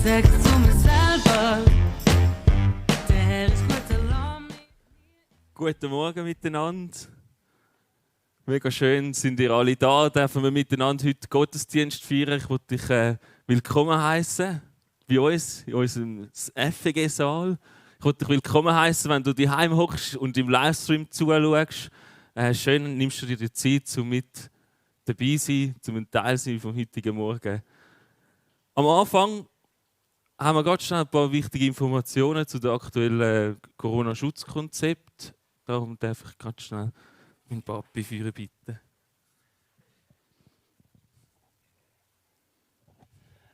sag zu mir selber, der Herr ist gut allein. Guten Morgen miteinander. Mega schön, sind ihr alle da. Dürfen wir miteinander heute Gottesdienst feiern. Ich möchte dich willkommen heißen bei uns, in unserem FEG-Saal. Ich möchte dich willkommen heißen, wenn du daheim hockst und im Livestream zuschaust. Schön, nimmst du dir die Zeit, um mit dabei zu sein, um ein Teil zu sein vom heutigen Morgen. Am Anfang haben wir ganz schnell ein paar wichtige Informationen zu dem aktuellen Corona-Schutzkonzept. Darum darf ich ganz schnell meinen Papi führen, bitte.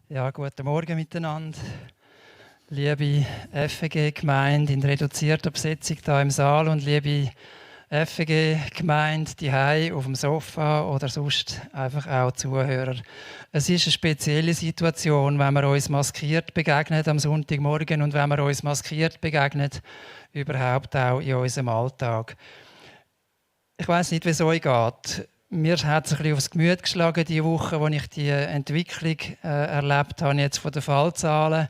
Ja, guten Morgen miteinander. Liebe FEG-Gemeinde in reduzierter Besetzung hier im Saal und liebe FEG-Gemeinde die auf dem Sofa oder sonst einfach auch Zuhörer. Es ist eine spezielle Situation, wenn wir uns maskiert begegnen am Sonntagmorgen und wenn wir uns maskiert begegnen, überhaupt auch in unserem Alltag. Ich weiss nicht, wie es euch geht. Mir hat es ein bisschen aufs Gemüt geschlagen, die Woche, als ich die Entwicklung erlebt habe, jetzt von den Fallzahlen,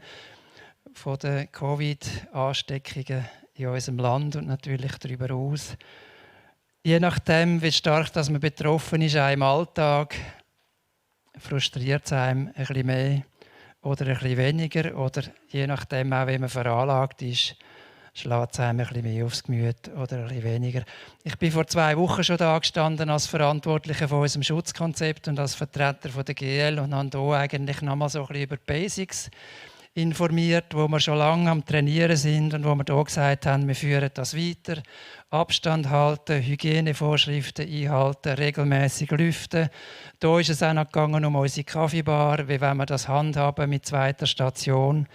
von den Covid-Ansteckungen in unserem Land und natürlich darüber hinaus. Je nachdem, wie stark dass man betroffen ist, auch im Alltag, frustriert es einem ein bisschen mehr oder ein bisschen weniger. Oder je nachdem, auch wie man veranlagt ist, schlägt es einem ein bisschen mehr aufs Gemüt oder ein bisschen weniger. Ich bin vor 2 Wochen schon da gestanden als Verantwortlicher von unserem Schutzkonzept und als Vertreter von der GL und habe hier eigentlich nochmal so ein bisschen über die Basics informiert, wo wir schon lange am Trainieren sind und wo wir hier gesagt haben, wir führen das weiter. Abstand halten, Hygienevorschriften einhalten, regelmäßig lüften. Hier ist es auch noch gegangen um unsere Kaffeebar, wie wollen wir das handhaben mit 2. Station.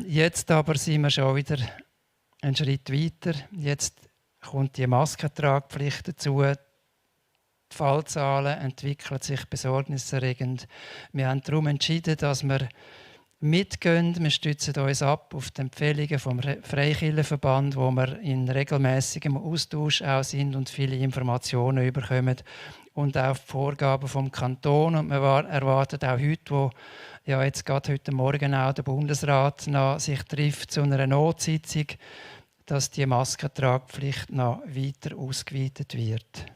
Jetzt aber sind wir schon wieder einen Schritt weiter. Jetzt kommt die Maskentragpflicht dazu. Die Fallzahlen entwickeln sich besorgniserregend. Wir haben darum entschieden, dass wir mitgehen. Wir stützen uns ab auf die Empfehlungen vom Freikirchenverband, wo wir in regelmäßigem Austausch auch sind und viele Informationen bekommen. Und auch die Vorgaben vom Kanton. Und wir erwarten auch heute, wo ja jetzt gerade heute Morgen auch der Bundesrat noch sich trifft zu einer Notsitzung, dass die Maskentragpflicht noch weiter ausgeweitet wird.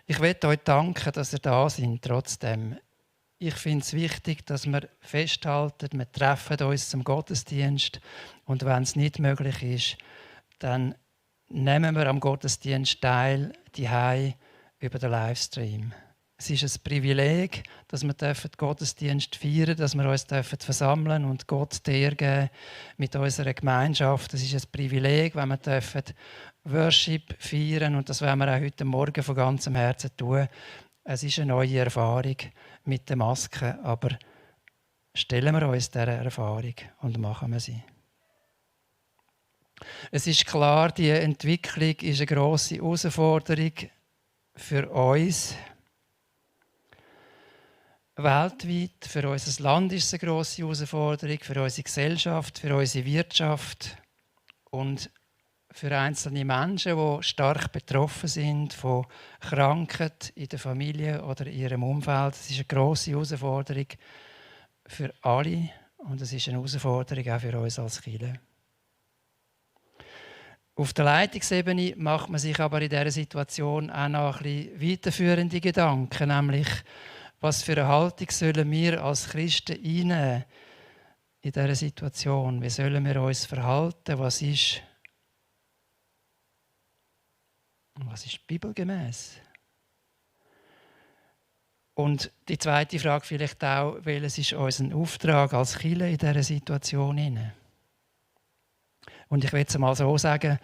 Ich möchte euch danken, dass ihr da seid, trotzdem. Ich finde es wichtig, dass wir festhalten, wir treffen uns zum Gottesdienst und wenn es nicht möglich ist, dann nehmen wir am Gottesdienst teil, diehei über den Livestream. Es ist ein Privileg, dass wir den Gottesdienst feiern dürfen, dass wir uns versammeln und Gott die Ehre geben mit unserer Gemeinschaft. Es ist ein Privileg, wenn wir Worship feiern und das werden wir auch heute Morgen von ganzem Herzen tun. Es ist eine neue Erfahrung mit der Maske, aber stellen wir uns dieser Erfahrung und machen wir sie. Es ist klar, die Entwicklung ist eine grosse Herausforderung für uns. Weltweit, für unser Land ist es eine grosse Herausforderung, für unsere Gesellschaft, für unsere Wirtschaft und für einzelne Menschen, die stark betroffen sind von Krankheit in der Familie oder in ihrem Umfeld. Es ist eine grosse Herausforderung für alle und es ist eine Herausforderung auch für uns als Kirche. Auf der Leitungsebene macht man sich aber in dieser Situation auch noch ein bisschen weiterführende Gedanken, nämlich was für eine Haltung sollen wir als Christen einnehmen in dieser Situation? Wie sollen wir uns verhalten? Was ist bibelgemäß? Und die zweite Frage vielleicht auch, welches ist unser Auftrag als Kirche in dieser Situation? Und ich will es mal so sagen,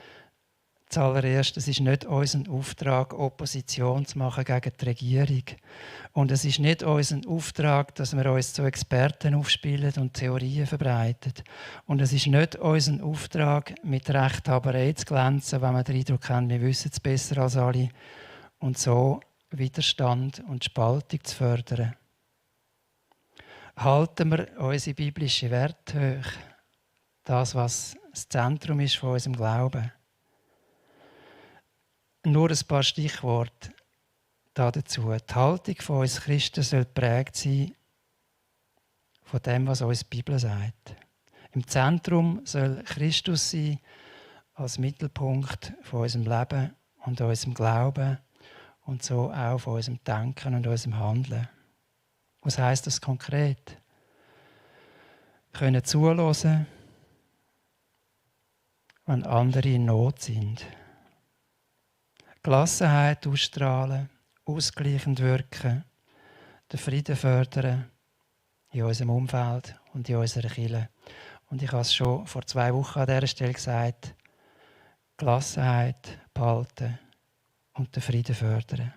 zuallererst, es ist nicht unser Auftrag, Opposition zu machen gegen die Regierung. Und es ist nicht unser Auftrag, dass wir uns zu Experten aufspielen und Theorien verbreiten. Und es ist nicht unser Auftrag, mit Rechthaberei zu glänzen, wenn wir den Eindruck haben, wir wissen es besser als alle. Und so Widerstand und Spaltung zu fördern. Halten wir unsere biblischen Werte hoch. Das, was das Zentrum ist von unserem Glauben. Nur ein paar Stichworte dazu. Die Haltung von uns Christen soll geprägt sein von dem, was uns die Bibel sagt. Im Zentrum soll Christus sein, als Mittelpunkt von unserem Leben und unserem Glauben und so auch von unserem Denken und unserem Handeln. Was heisst das konkret? Können zuhören, wenn andere in Not sind. Gelassenheit ausstrahlen, ausgleichend wirken, den Frieden fördern in unserem Umfeld und in unserer Kirche. Und ich habe es schon vor 2 Wochen an dieser Stelle gesagt, Gelassenheit behalten und den Frieden fördern.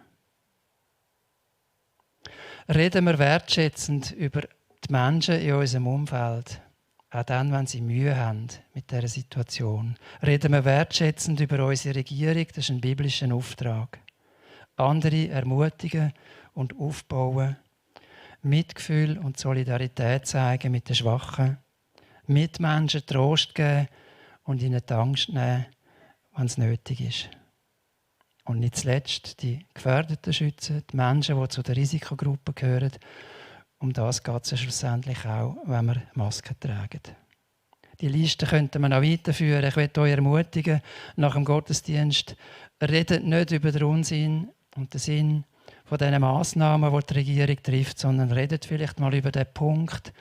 Reden wir wertschätzend über die Menschen in unserem Umfeld, auch dann, wenn sie Mühe haben mit dieser Situation. Reden wir wertschätzend über unsere Regierung, das ist ein biblischer Auftrag. Andere ermutigen und aufbauen, Mitgefühl und Solidarität zeigen mit den Schwachen, Mitmenschen Trost geben und ihnen die Angst nehmen, wenn es nötig ist. Und nicht zuletzt die Gefährdeten schützen, die Menschen, die zu der Risikogruppe gehören. Um das geht es ja schlussendlich auch, wenn wir Masken tragen. Die Liste könnte man auch weiterführen. Ich möchte euch ermutigen, nach dem Gottesdienst, redet nicht über den Unsinn und den Sinn von diesen Massnahmen, die die Regierung trifft, sondern redet vielleicht mal über den Punkt,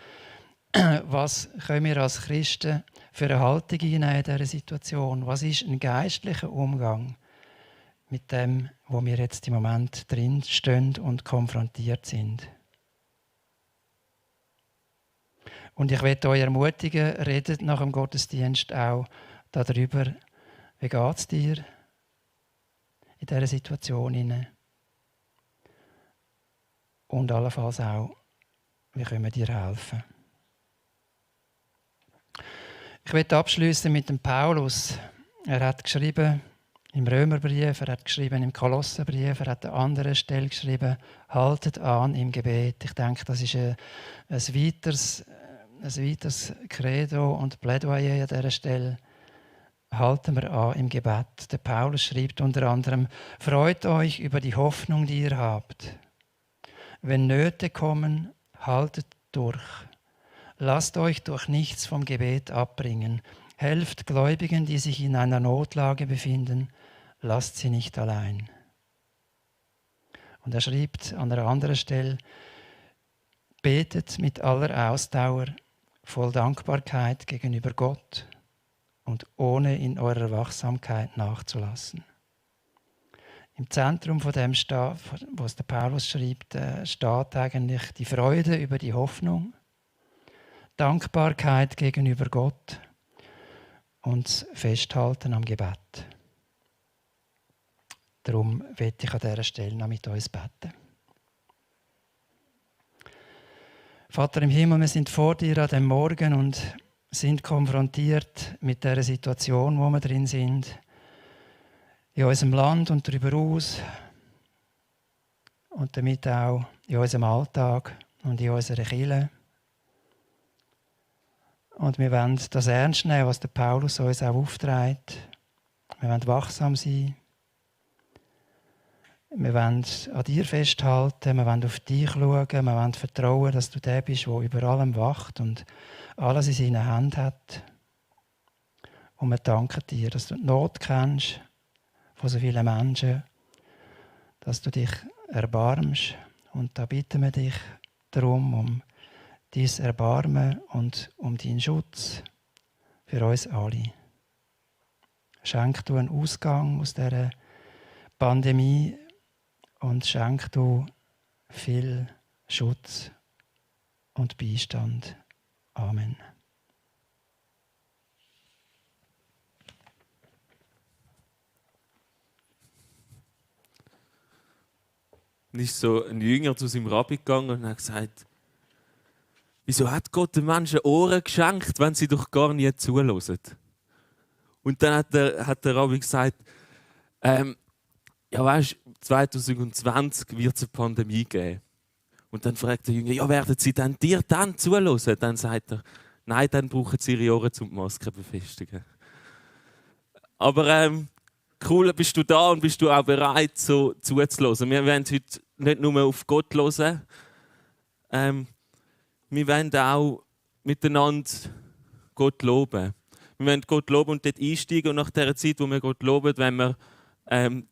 was können wir als Christen für eine Haltung einnehmen in dieser Situation? Was ist ein geistlicher Umgang mit dem, wo wir jetzt im Moment drin stehen und konfrontiert sind? Und ich möchte euch ermutigen, redet nach dem Gottesdienst auch darüber, wie geht es dir in dieser Situation? Und allenfalls auch, wie können wir dir helfen? Ich möchte abschließen mit dem Paulus. Er hat geschrieben im Römerbrief, er hat geschrieben im Kolosserbrief, er hat an anderer Stelle geschrieben, haltet an im Gebet. Ich denke, das ist ein weiteres Credo und Plädoyer an dieser Stelle. Halten wir an im Gebet. Der Paulus schreibt unter anderem, freut euch über die Hoffnung, die ihr habt. Wenn Nöte kommen, haltet durch. Lasst euch durch nichts vom Gebet abbringen. Helft Gläubigen, die sich in einer Notlage befinden. Lasst sie nicht allein. Und er schreibt an einer anderen Stelle, betet mit aller Ausdauer, voll Dankbarkeit gegenüber Gott und ohne in eurer Wachsamkeit nachzulassen. Im Zentrum von dem, was der Paulus schreibt, steht eigentlich die Freude über die Hoffnung, Dankbarkeit gegenüber Gott und das Festhalten am Gebet. Darum möchte ich an dieser Stelle noch mit uns beten. Vater im Himmel, wir sind vor dir an dem Morgen und sind konfrontiert mit der Situation, wo wir drin sind, in unserem Land und darüber hinaus und damit auch in unserem Alltag und in unserer Kirche. Und wir wollen das ernst nehmen, was der Paulus uns auch aufträgt. Wir wollen wachsam sein. Wir wollen an dir festhalten, wir wollen auf dich schauen, wir wollen vertrauen, dass du der bist, der über allem wacht und alles in seinen Händen hat. Und wir danken dir, dass du die Not kennst von so vielen Menschen, dass du dich erbarmst. Und da bitten wir dich darum, um dein Erbarmen und um deinen Schutz für uns alle. Schenk du einen Ausgang aus dieser Pandemie und schenk du viel Schutz und Beistand. Amen. Dann ist so ein Jünger zu seinem Rabbi gegangen und hat gesagt, wieso hat Gott den Menschen Ohren geschenkt, wenn sie doch gar nie zuhören? Und dann hat der Rabbi gesagt, ja weißt, 2020 wird es eine Pandemie geben. Und dann fragt der Jünger, ja, werden sie dann dir dann zuhören? Dann sagt er, nein, dann brauchen sie ihre Ohren, um die Maske zu befestigen. Aber cool, bist du da und bist du auch bereit, so zuzuhören. Wir wollen heute nicht nur auf Gott hören. Wir wir wollen auch miteinander Gott loben. Wir wollen Gott loben und dort einsteigen. Und nach dieser Zeit, wo wir Gott loben, wenn wir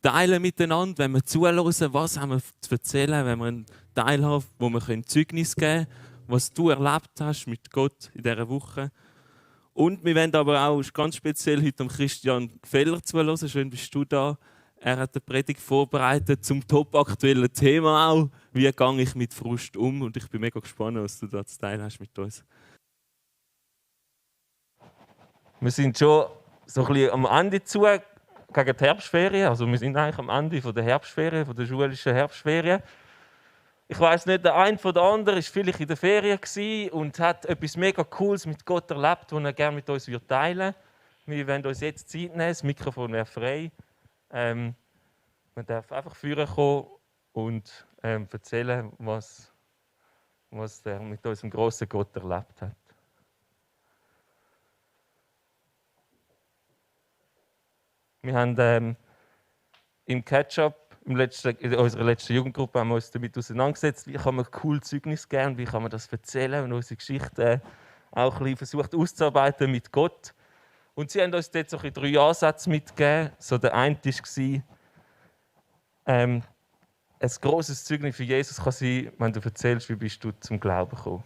teilen miteinander, wenn wir zuhören, was haben wir zu erzählen, wenn wir einen Teil haben, wo wir Zeugnis geben können, was du erlebt hast mit Gott in dieser Woche. Und wir wollen aber auch ganz speziell heute Christian Gfeller zuhören. Schön bist du da. Er hat eine Predigt vorbereitet zum topaktuellen Thema auch. Wie gehe ich mit Frust um? Und ich bin mega gespannt, was du da zu teilen hast mit uns. Wir sind schon so ein bisschen am Ende zu gegen die Herbstferien. Also wir sind eigentlich am Ende der Herbstferien, der schulischen Herbstferien. Ich weiss nicht, der eine oder andere war vielleicht in der Ferien und hat etwas mega Cooles mit Gott erlebt, das er gerne mit uns teilen würde. Wir wollen uns jetzt Zeit nehmen, das Mikrofon wäre frei. Man darf einfach führen kommen und erzählen, was er mit unserem grossen Gott erlebt hat. Wir haben im Catch-up, in unserer letzten Jugendgruppe, haben wir uns damit auseinandergesetzt, wie kann man cool Zeugnis geben, wie kann man das erzählen und unsere Geschichte auch ein bisschen versucht auszuarbeiten mit Gott. Und sie haben uns dort so 3 Ansätze mitgegeben. So der eine war, ein grosses Zeugnis für Jesus kann sein, wenn du erzählst, wie bist du zum Glauben gekommen.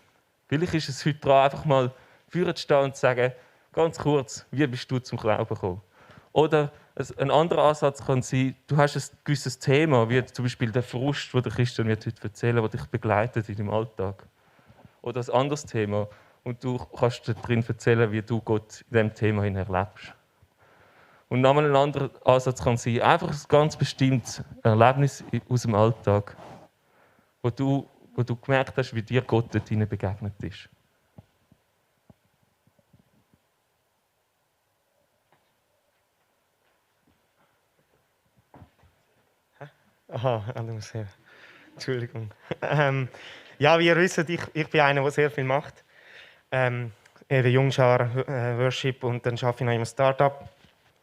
Vielleicht ist es heute dran, einfach mal vorne zu stehen und zu sagen, ganz kurz, wie bist du zum Glauben gekommen. Oder ein anderer Ansatz kann sein, du hast ein gewisses Thema, wie zum Beispiel der Frust, den der Christian heute erzählen wird, der dich begleitet in deinem Alltag. Oder ein anderes Thema. Und du kannst darin erzählen, wie du Gott in diesem Thema erlebst. Und nochmal ein anderer Ansatz kann sein, einfach ein ganz bestimmtes Erlebnis aus dem Alltag, wo du gemerkt hast, wie dir Gott dort begegnet ist. Aha, Entschuldigung. Ja, wie ihr wisst, ich bin einer, der sehr viel macht. Eben Jungschar, Worship und dann arbeite ich noch in einem Start-up.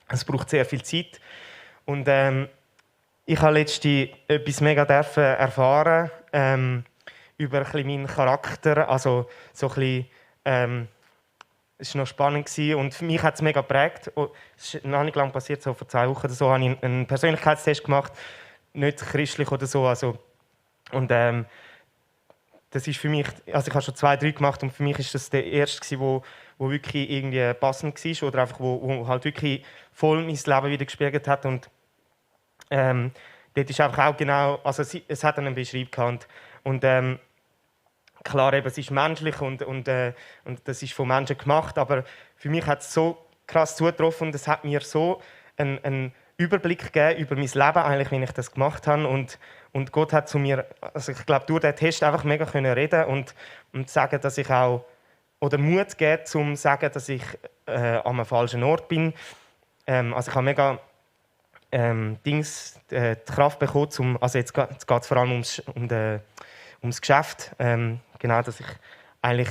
Es braucht sehr viel Zeit. Und ich habe letztens etwas mega erfahren über ein bisschen meinen Charakter. Also so ein bisschen, es war noch spannend und für mich hat es mega geprägt. Es ist noch nicht lange passiert, so vor 2 Wochen oder so, habe ich einen Persönlichkeitstest gemacht. Nicht christlich oder so. Also, und das ist für mich, also ich habe schon 2, 3 gemacht und für mich ist das der erste, wo wirklich irgendwie passend war oder einfach wo halt wirklich voll mein Leben wieder gespiegelt hat und dort ist einfach auch genau, also es hat einen Beschreibung und klar eben, es ist menschlich und das ist von Menschen gemacht, aber für mich hat es so krass zugetroffen und es hat mir so einen Überblick gegeben über mein Leben, eigentlich, wenn ich das gemacht habe. Und Gott hat zu mir, also ich glaube, durch den Test einfach mega reden und sagen, dass ich auch, oder Mut geben, um zu sagen, dass ich an einem falschen Ort bin. Also ich habe mega die Kraft bekommen, also jetzt geht es vor allem ums Geschäft. Genau, dass ich eigentlich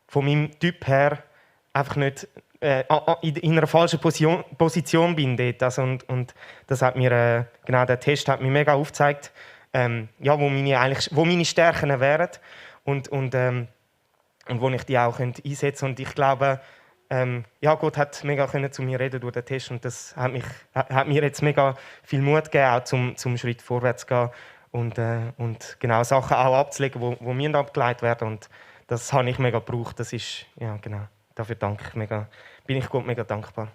von meinem Typ her einfach nicht in einer falschen Position bin dort. Also, und das hat mir, genau der Test hat mir mega aufgezeigt, ja, wo meine Stärken wären und wo ich die auch einsetzen könnte. Und ich glaube, ja, Gott hat mega zu mir reden durch den Test und das hat mir jetzt mega viel Mut gegeben, auch zum Schritt vorwärts zu gehen und genau Sachen auch abzulegen, wo mir abgeleitet werden. Und das habe ich mega gebraucht. Das ist, ja, genau. Dafür bin ich Gott mega dankbar.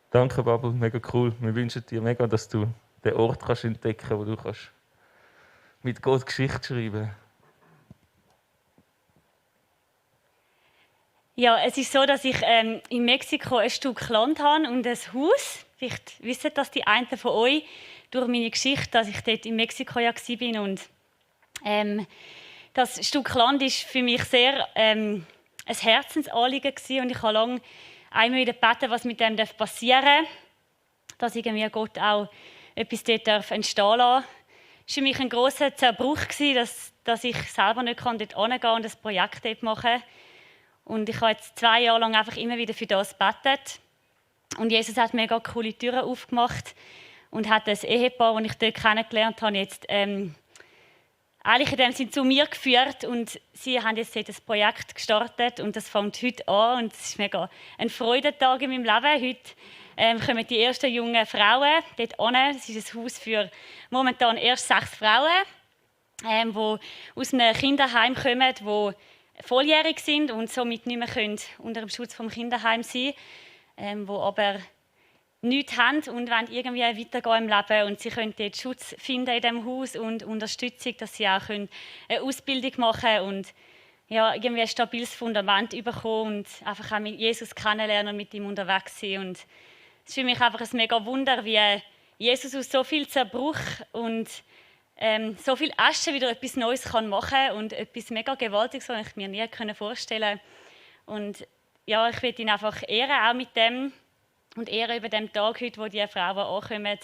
Danke, Babel, mega cool. Wir wünschen dir mega, dass du den Ort kannst entdecken kannst, wo du kannst mit Gott Geschichte schreiben. Ja, es ist so, dass ich in Mexiko ein Stück Land habe und ein Haus. Vielleicht wissen das die einen von euch durch meine Geschichte, dass ich dort in Mexiko ja war. Und das Stück Land war für mich sehr ein Herzensanliegen gewesen. Und ich habe lange einmal wieder gebeten, was mit dem passieren darf, dass irgendwie Gott auch etwas dort entstehen lassen darf. Es war für mich ein grosser Zerbruch, dass ich selber nicht dort hingehen kann und ein Projekt dort machen. Und ich habe jetzt 2 Jahre lang einfach immer wieder für das gebetet. Und Jesus hat mega coole Türen aufgemacht und hat das Ehepaar, das ich dort kennengelernt habe, jetzt eigentlich in dem Sinne zu mir geführt und sie haben jetzt das Projekt gestartet und das fängt heute an und es ist mega ein Freudentag in meinem Leben. Heute kommen die ersten jungen Frauen dort hin. Es ist ein Haus für momentan erst 6 Frauen, die aus einem Kinderheim kommen, die volljährig sind und somit nicht mehr unter dem Schutz des Kinderheims sein können, die aber nichts haben und wollen irgendwie weitergehen im Leben. Und sie können dort Schutz finden in diesem Haus und Unterstützung, dass sie auch eine Ausbildung machen können und ja, irgendwie ein stabiles Fundament bekommen und einfach auch mit Jesus kennenlernen und mit ihm unterwegs sein. Und es ist für mich einfach ein mega Wunder, wie Jesus aus so viel Zerbruch und so viel Asche wieder etwas Neues kann machen und etwas mega Gewaltiges, was ich mir nie vorstellen konnte. Und ja, ich will ihn einfach ehren, auch mit dem und ehren über den Tag heute, wo die Frauen ankommen.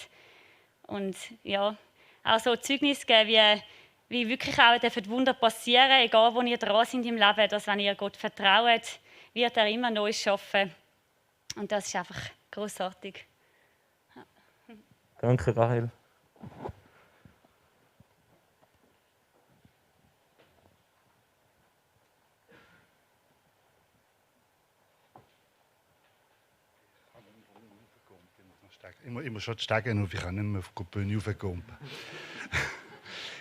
Und ja, auch so Zeugnis geben, wie wirklich auch Wunder passieren, egal wo ihr dran sind im Leben, dass wenn ihr Gott vertraut, wird er immer Neues schaffen. Und das ist einfach großartig. Ja. Danke, Rahel. Ich muss schon die Stege auf, ich kann nicht mehr auf die Bühne raufkommen.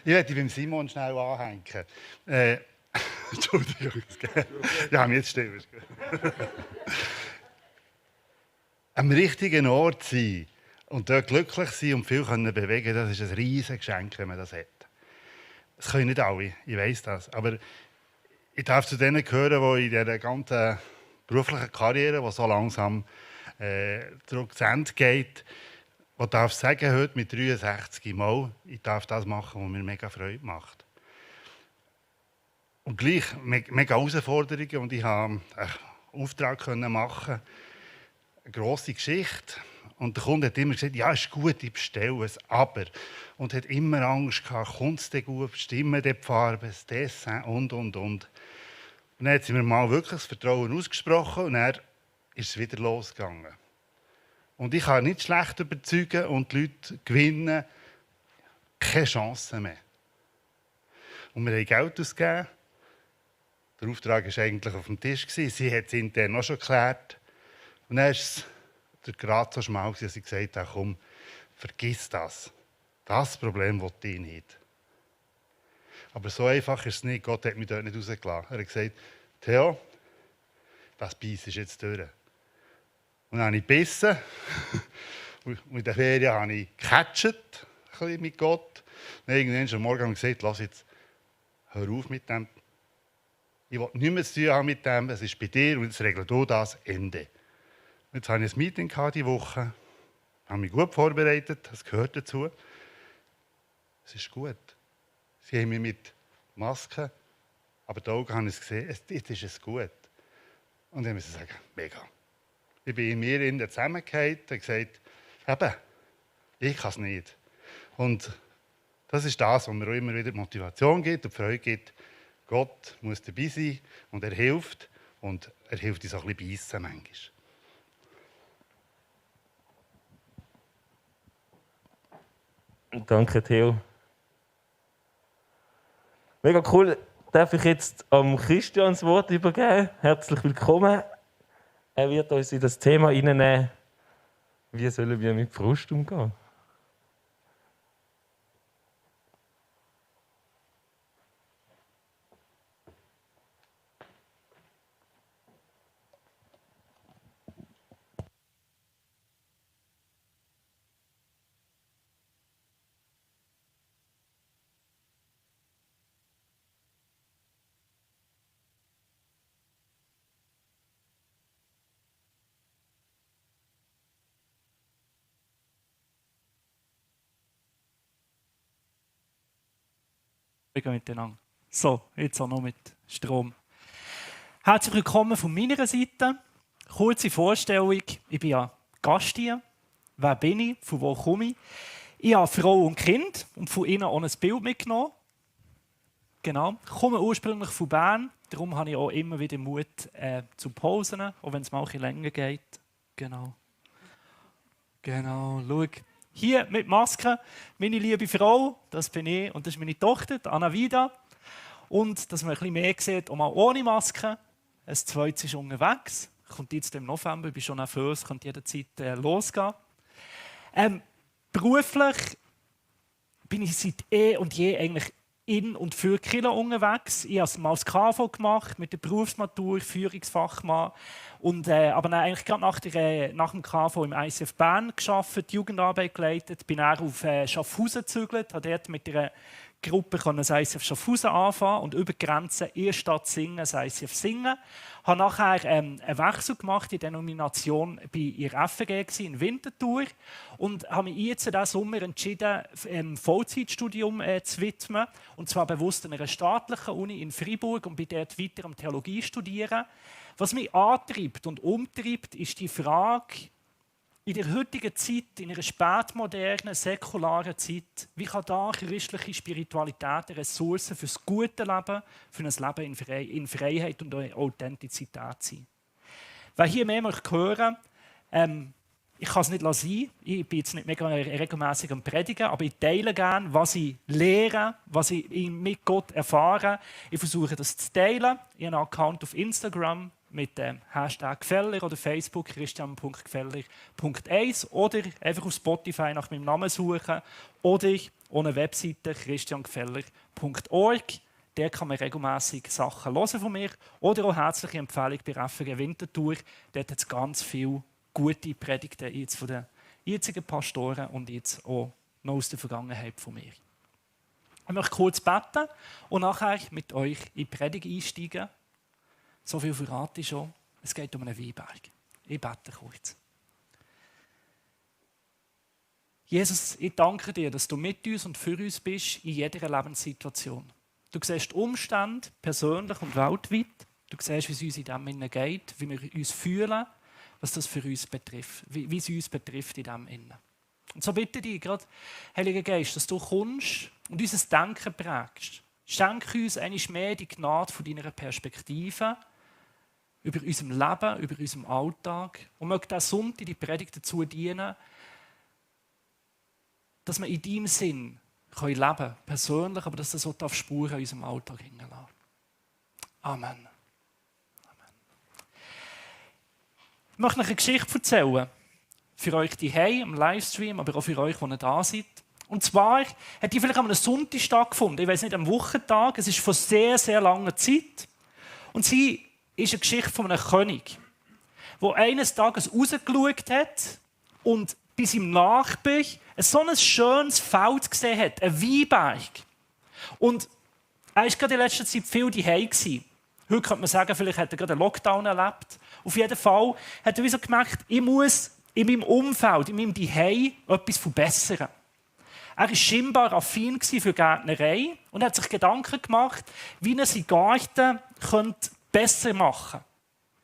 Ich werde beim Simon schnell anhängen. Entschuldigung. Ja, jetzt still. Am richtigen Ort sein und dort glücklich sein und viel bewegen können, das ist ein riesiges Geschenk, wenn man das hat. Das können nicht alle, ich weiss das. Aber ich darf zu denen gehören, die in dieser ganzen beruflichen Karriere, die so langsam zurück zu Ende geht, ich darf sagen, heute mit 63 Mal, ich darf das machen, was mir mega Freude macht. Und gleich mega Herausforderungen und ich habe einen Auftrag machen, eine grosse Geschichte. Und der Kunde hat immer gesagt, ja, ist gut, ich bestelle es, aber. Und hat immer Angst gehabt, kommt es denn gut, stimmen die Farben, das Dessin und. Und dann hat sie mir mal wirklich das Vertrauen ausgesprochen und dann ist es wieder losgegangen. Und ich kann nicht schlecht überzeugen und die Leute gewinnen. Keine Chance mehr. Und wir haben Geld ausgegeben. Der Auftrag war eigentlich auf dem Tisch. Sie hat es intern auch schon geklärt. Und dann war es gerade so schmal, dass sie gesagt hat, komm, vergiss das. Das Problem will ich nicht. Aber so einfach ist es nicht. Gott hat mich dort nicht rausgelassen. Er hat gesagt, Theo, das Beiß ist jetzt durch. Und dann habe ich gebissen. Und in der Ferien habe ich gecatcht mit Gott. Und irgendwann am Morgen habe ich gesagt, lass jetzt, hör auf mit dem. Ich will nichts mehr zu tun haben mit dem. Es ist bei dir und jetzt regelt du das Ende. Und jetzt hatte ich ein Meeting diese Woche. Ich habe mich gut vorbereitet, das gehört dazu. Es ist gut. Sie haben mich mit Masken, aber die Augen haben es gesehen, jetzt ist es gut. Und dann müssen sie sagen, mega. Ich bin in mir zusammengefallen und gesagt, eben, ich kann es nicht. Und das ist das, was mir auch immer wieder Motivation gibt und Freude gibt. Gott muss dabei sein und er hilft. Und er hilft uns auch ein bisschen beißen manchmal. Danke, Theo. Mega cool. Darf ich jetzt am Christian das Wort übergeben? Herzlich willkommen. Er wird uns in das Thema hineinnehmen, wie sollen wir mit Frust umgehen. Miteinander. So, jetzt auch noch mit Strom. Herzlich willkommen von meiner Seite. Kurze Vorstellung. Ich bin ja Gast hier. Wer bin ich? Von wo komme ich? Ich habe Frau und Kind und von ihnen auch ein Bild mitgenommen. Genau. Ich komme ursprünglich von Bern. Darum habe ich auch immer wieder Mut zu Pausen, auch wenn es mal ein bisschen länger geht. Genau. Schau. hier mit Maske meine liebe Frau, das bin ich und das ist meine Tochter, Anna Vida. Und dass man ein bisschen mehr sieht, auch mal ohne Maske. Ein zweites ist unterwegs, kommt jetzt im November, ich bin schon nervös, könnte jederzeit losgehen. Beruflich bin ich seit und je eigentlich in und für Kirche unterwegs. Ich habe es mal als KV gemacht, mit der Berufsmatur, Führungsfachmann. Und, aber dann eigentlich gerade nach dem KV im ICF Bern gearbeitet, Jugendarbeit geleitet, bin dann auf Schaffhausen gezügelt, habe dort mit einer Gruppe das ICF Schaffhausen anfangen und über die Grenzen in der Stadt singen, das ICF singen. Ich habe nachher einen Wechsel gemacht in der Denomination bei ihrer FG in Winterthur und habe mich jetzt diesen Sommer entschieden, einem Vollzeitstudium zu widmen. Und zwar bewusst an einer staatlichen Uni in Freiburg und bin dort weiter am Theologie studieren. Was mich antreibt und umtreibt, ist die Frage, in der heutigen Zeit, in einer spätmodernen, säkularen Zeit, wie kann da christliche Spiritualität eine Ressource für das gute Leben, für ein Leben in Freiheit und Authentizität sein? Wer hier mehr möchte hören, ich kann es nicht sein, ich bin jetzt nicht mega regelmässig am Predigen, aber ich teile gerne, was ich lehre, was ich mit Gott erfahre. Ich versuche das zu teilen. Ich habe einen Account auf Instagram mit dem Hashtag Gfeller oder Facebook christian.gfeller.1 oder einfach auf Spotify nach meinem Namen suchen oder ohne Webseite christiangfeller.org. Der kann man regelmäßig Sachen hören von mir oder auch herzliche Empfehlung bei FG Winterthur. Dort hat es ganz viele gute Predigten jetzt von den jetzigen Pastoren und jetzt auch noch aus der Vergangenheit von mir. Ich möchte kurz beten und nachher mit euch in die Predigt einsteigen. So viel verrate ich schon. Es geht um einen Weinberg. Ich bete kurz. Jesus, ich danke dir, dass du mit uns und für uns bist in jeder Lebenssituation. Du siehst die Umstände, persönlich und weltweit. Du siehst, wie es uns in dem Innen geht, wie wir uns fühlen, was das für uns betrifft, wie es uns betrifft in dem Innen. Und so bitte ich gerade, Heiliger Geist, dass du kommst und unser Denken prägst. Schenk uns einmal mehr die Gnade von deiner Perspektive über unserem Leben, über unserem Alltag. Und möge der Sonntag die Predigt dazu dienen, dass wir in deinem Sinn leben können, persönlich, aber dass das so Spuren in unserem Alltag hinterlassen. Amen. Ich möchte euch eine Geschichte erzählen. Für euch die im Livestream, aber auch für euch, die da seid. Und zwar hat die vielleicht an einem Sonntag stattgefunden. Ich weiß nicht, am Wochentag. Es ist vor sehr, sehr langer Zeit. Und sie ist eine Geschichte von einem König, der eines Tages rausgeschaut hat und bei seinem Nachbar so ein schönes Feld gesehen hat, ein Weinberg. Und er war gerade in letzter Zeit viel daheim. Heute könnte man sagen, vielleicht hat er gerade einen Lockdown erlebt. Auf jeden Fall hat er so gemerkt, ich muss in meinem Umfeld, in meinem Zuhause etwas verbessern. Er war scheinbar affin für Gärtnerei und hat sich Gedanken gemacht, wie er seinen Garten besser machen könnte.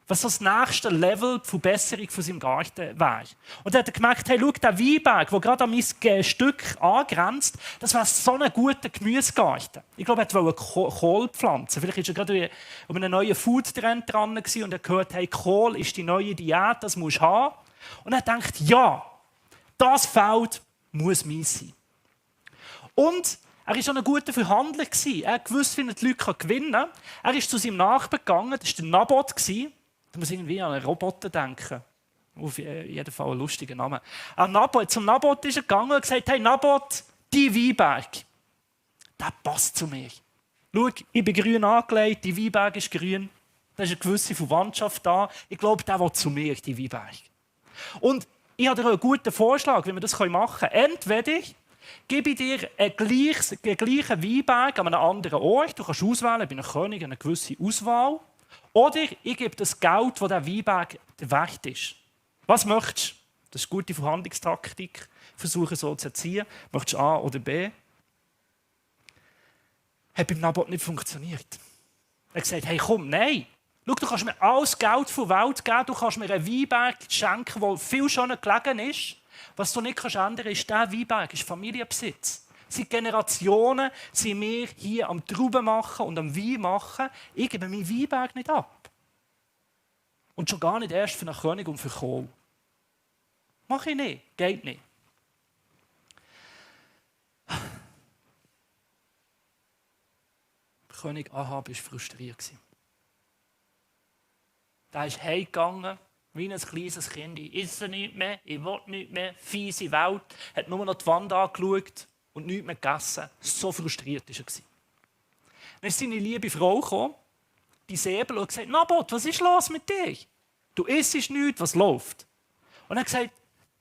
Was das nächste Level der Verbesserung von seinem Garten wäre. Und dann hat er gemerkt, hey, schau, der Weinberg, der gerade an mein Stück angrenzt, das wäre so ein guter Gemüsegarten. Ich glaube, er wollte Kohl pflanzen. Vielleicht war er gerade um einen neuen Food-Trend dran und er gehört, hey, Kohl ist die neue Diät, das musst du haben. Und er denkt, ja, das Feld muss meins sein. Und er war schon ein guter Verhandler. Er wusste, wie er die Leute gewinnen kann. Er ist zu seinem Nachbarn gegangen, das war der Naboth. Da muss irgendwie an einen Roboter denken. Auf jeden Fall ein lustiger Name. Zum Naboth ist er gegangen und gesagt, hey Naboth, dein Weinberg, der passt zu mir. Schau, ich bin grün angelegt, dein Weinberg ist grün. Da ist eine gewisse Verwandtschaft da. Ich glaube, der will zu mir, dein Weinberg. Und ich habe dir einen guten Vorschlag, wie wir das machen können. Entweder gebe ich dir einen gleichen Weinberg an einem anderen Ort. Du kannst auswählen, ich bin ein König, eine gewisse Auswahl. Oder ich gebe das Geld, das der Weinberg wert ist. Was möchtest du? Das ist eine gute Verhandlungstaktik. Versuche so zu erziehen. Möchtest du A oder B? Hat beim Naboth nicht funktioniert. Er hat gesagt, hey komm, nein. Schau, du kannst mir alles Geld der Welt geben. Du kannst mir einen Weinberg schenken, der viel schöner gelegen ist. Was du nicht ändern kannst, ist, dieser Weinberg ist Familienbesitz. Seit Generationen sind wir hier am Trauben machen und am Wein machen. Ich gebe meinen Weinberg nicht ab. Und schon gar nicht erst für einen König und für Kohl. Mach ich nicht, geht nicht. König Ahab war frustriert. Der ist heimgegangen, wie ein kleines Kind. Ich esse nichts mehr, ich will nichts mehr, fiese Welt. Er hat nur noch die Wand angeschaut und nichts mehr gegessen. So frustriert war er. Dann ist seine liebe Frau gekommen, die Säbel, und gesagt: Nabot, was ist los mit dir? Du isst nichts, was läuft? Und er hat gesagt,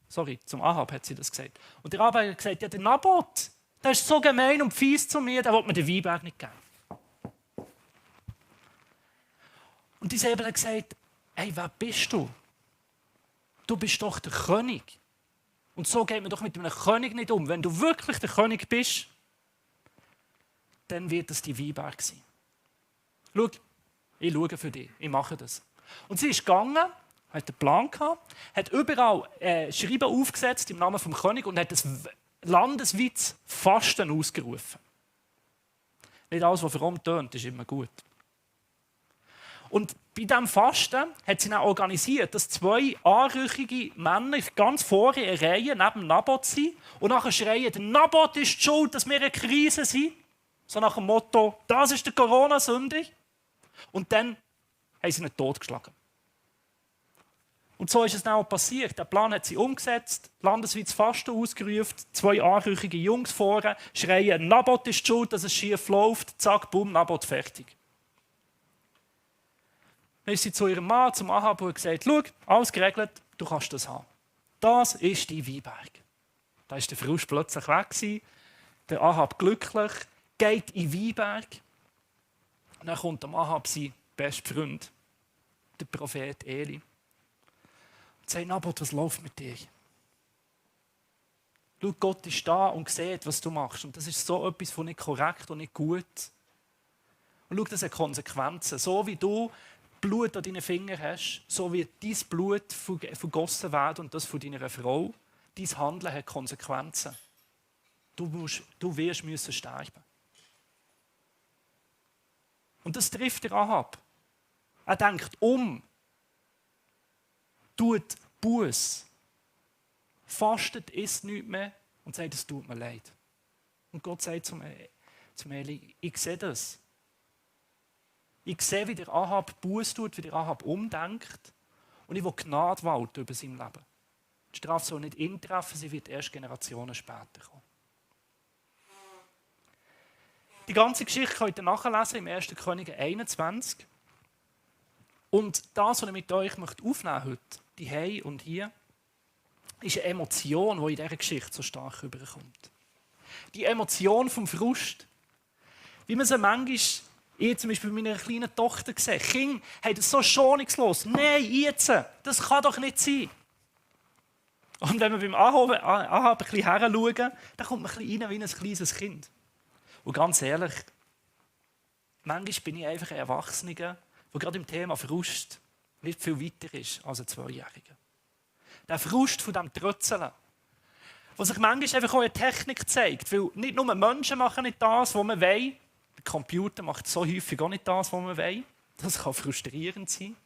sorry, zum Ahab hat sie das gesagt. Und der Ahab hat gesagt: Ja, der Nabot, der ist so gemein und fies zu mir, der will mir den Weinberg nicht geben. Und die Säbel hat gesagt: Hey, wer bist du? Du bist doch der König. Und so geht man doch mit einem König nicht um. Wenn du wirklich der König bist, dann wird es die Weinberg sein. Schau, ich schaue für dich, ich mache das. Und sie ist gegangen, hat einen Plan gehabt, hat überall Schreiben aufgesetzt im Namen des Königs und hat ein landesweites Fasten ausgerufen. Nicht alles, was fromm tönt, ist immer gut. Und bei diesem Fasten hat sie dann organisiert, dass 2 anrüchige Männer ganz vorne in einer Reihe neben Nabot sind und nachher schreien: Der Nabot ist die schuld, dass wir in einer Krise sind. So nach dem Motto: Das ist der Corona-Sünde. Und dann haben sie ihn totgeschlagen. Und so ist es dann auch passiert. Der Plan hat sie umgesetzt, landesweites Fasten ausgerufen, 2 anrüchige Jungs vorne schreien: Nabot ist die schuld, dass es schief läuft. Zack, bumm, Nabot fertig. Dann ist sie zu ihrem Mann, zum Ahab, und gesagt: Schau, alles geregelt, du kannst das haben. Das ist die Weinberg. Da war der Frust plötzlich weg. Der Ahab glücklich, geht in den Weinberg. Und dann kommt dem Ahab sein bester Freund, der Prophet Eli, und sagt: Nabot, was läuft mit dir? Schau, Gott ist da und sieht, was du machst. Und das ist so etwas von nicht korrekt und nicht gut. Und schau, das hat Konsequenzen. So wie du Blut an deinen Fingern hast, so wird dein Blut vergossen werden und das von deiner Frau. Dein Handeln hat Konsequenzen. Du wirst müssen sterben. Und das trifft der Ahab. Er denkt tut Buß, fastet, isst nichts mehr und sagt: Es tut mir leid. Und Gott sagt zum Eli: Ich sehe das. Ich sehe, wie der Ahab Buß tut, wie der Ahab umdenkt. Und ich will Gnade walten über sein Leben. Die Strafe soll nicht ihn treffen, sie wird erst Generationen später kommen. Die ganze Geschichte könnt ihr nachlesen im 1. Könige 21. Und das, was ich mit euch aufnehmen heute, die Hei und hier, ist eine Emotion, die in dieser Geschichte so stark rüberkommt. Die Emotion vom Frust. Wie man sie manchmal, ich zum Beispiel bei meiner kleinen Tochter gesehen, Kinder haben das so schonungslos. Nein, jetzt, das kann doch nicht sein. Und wenn wir beim Ahab ein bisschen heranschauen, dann kommt man ein bisschen rein wie ein kleines Kind. Und ganz ehrlich, manchmal bin ich einfach ein Erwachsener, der gerade im Thema Frust nicht viel weiter ist als ein 2-Jähriger. Der Frust von diesem Trötzeln, was sich manchmal einfach auch in Technik zeigt. Weil nicht nur Menschen machen nicht das, was man will. Der Computer macht so häufig auch nicht das, was man will. Das kann frustrierend sein.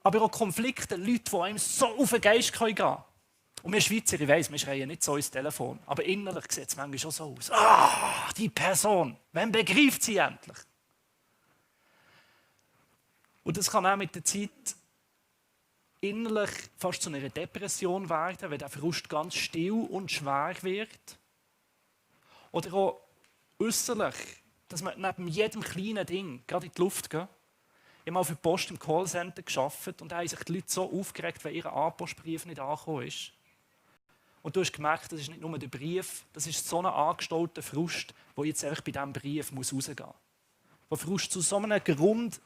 Aber auch Konflikte, Leute, die einem so auf den Geist gehen können. Und wir Schweizer, ich weiss, wir schreien nicht so ins Telefon. Aber innerlich sieht es manchmal schon so aus. Ah, die Person, wann begreift sie endlich? Und das kann auch mit der Zeit innerlich fast zu einer Depression werden, wenn der Frust ganz still und schwer wird. Oder auch äußerlich, dass man neben jedem kleinen Ding gerade in die Luft geht. Ich habe mal für die Post im Callcenter gearbeitet und da haben sich die Leute so aufgeregt, weil ihr Anpostbrief nicht angekommen ist. Und du hast gemerkt, das ist nicht nur der Brief, das ist so ein angestauten Frust, der jetzt einfach bei diesem Brief rausgehen muss. Wo Frust zu so einem Grundton,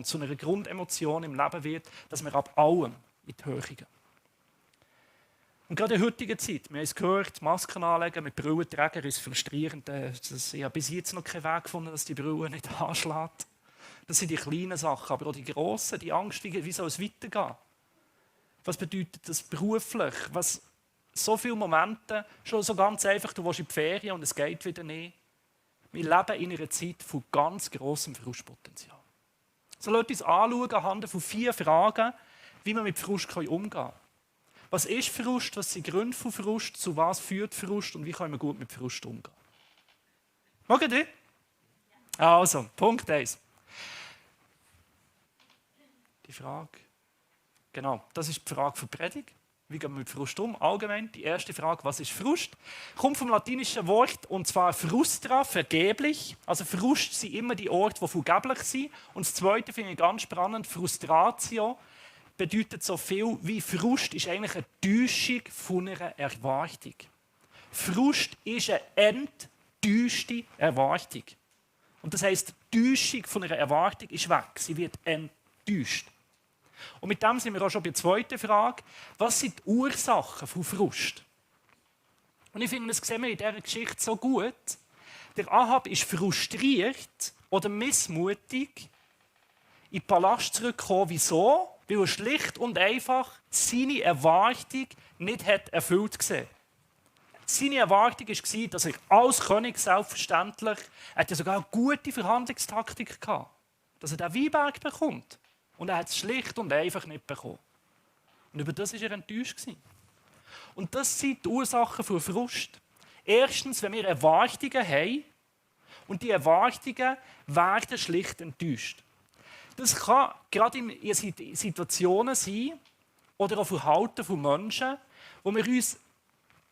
zu einer Grundemotion im Leben wird, dass wir ab allem in die Höhe gehen. Und gerade in der heutigen Zeit, wir haben es gehört, Masken anlegen mit Brillenträgern ist frustrierend. Ich habe bis jetzt noch keinen Weg gefunden, dass die Brille nicht anschlägt. Das sind die kleinen Sachen, aber auch die grossen, die Angst, wie soll es weitergehen? Was bedeutet das beruflich? Was so viele Momente, schon so ganz einfach, du willst in die Ferien und es geht wieder nicht. Wir leben in einer Zeit von ganz grossem Frustpotenzial. So lasst uns anschauen anhand von 4 Fragen, wie man mit Frust umgehen kann. Was ist Frust? Was sind die Gründe von Frust? Zu was führt Frust? Und wie können wir gut mit Frust umgehen? Mögen die? Also, Punkt 1. Die Frage. Genau, das ist die Frage für die Predigt. Wie gehen wir mit Frust um? Allgemein, die erste Frage, was ist Frust? Kommt vom latinischen Wort, und zwar frustra, vergeblich. Also Frust sind immer die Orte, die vergeblich sind. Und das Zweite finde ich ganz spannend, Frustratio bedeutet so viel wie Frust ist eigentlich eine Täuschung von einer Erwartung. Frust ist eine enttäuschte Erwartung. Und das heisst, die Täuschung von einer Erwartung ist weg. Sie wird enttäuscht. Und mit dem sind wir auch schon bei der zweiten Frage. Was sind die Ursachen von Frust? Und ich finde, das sehen wir in dieser Geschichte so gut. Der Ahab ist frustriert oder missmutig in den Palast zurückgekommen. Wieso? Weil er schlicht und einfach seine Erwartung nicht hat erfüllt gesehen. Seine Erwartung war, dass er als König selbstverständlich, er hatte sogar eine gute Verhandlungstaktik gehabt, dass er den Weinberg bekommt. Und er hat es schlicht und einfach nicht bekommen. Und über das war er enttäuscht. Und das sind die Ursachen für Frust. Erstens, wenn wir Erwartungen haben und die Erwartungen werden schlicht enttäuscht. Das kann gerade in Situationen sein oder auch Verhalten von Menschen, wo wir uns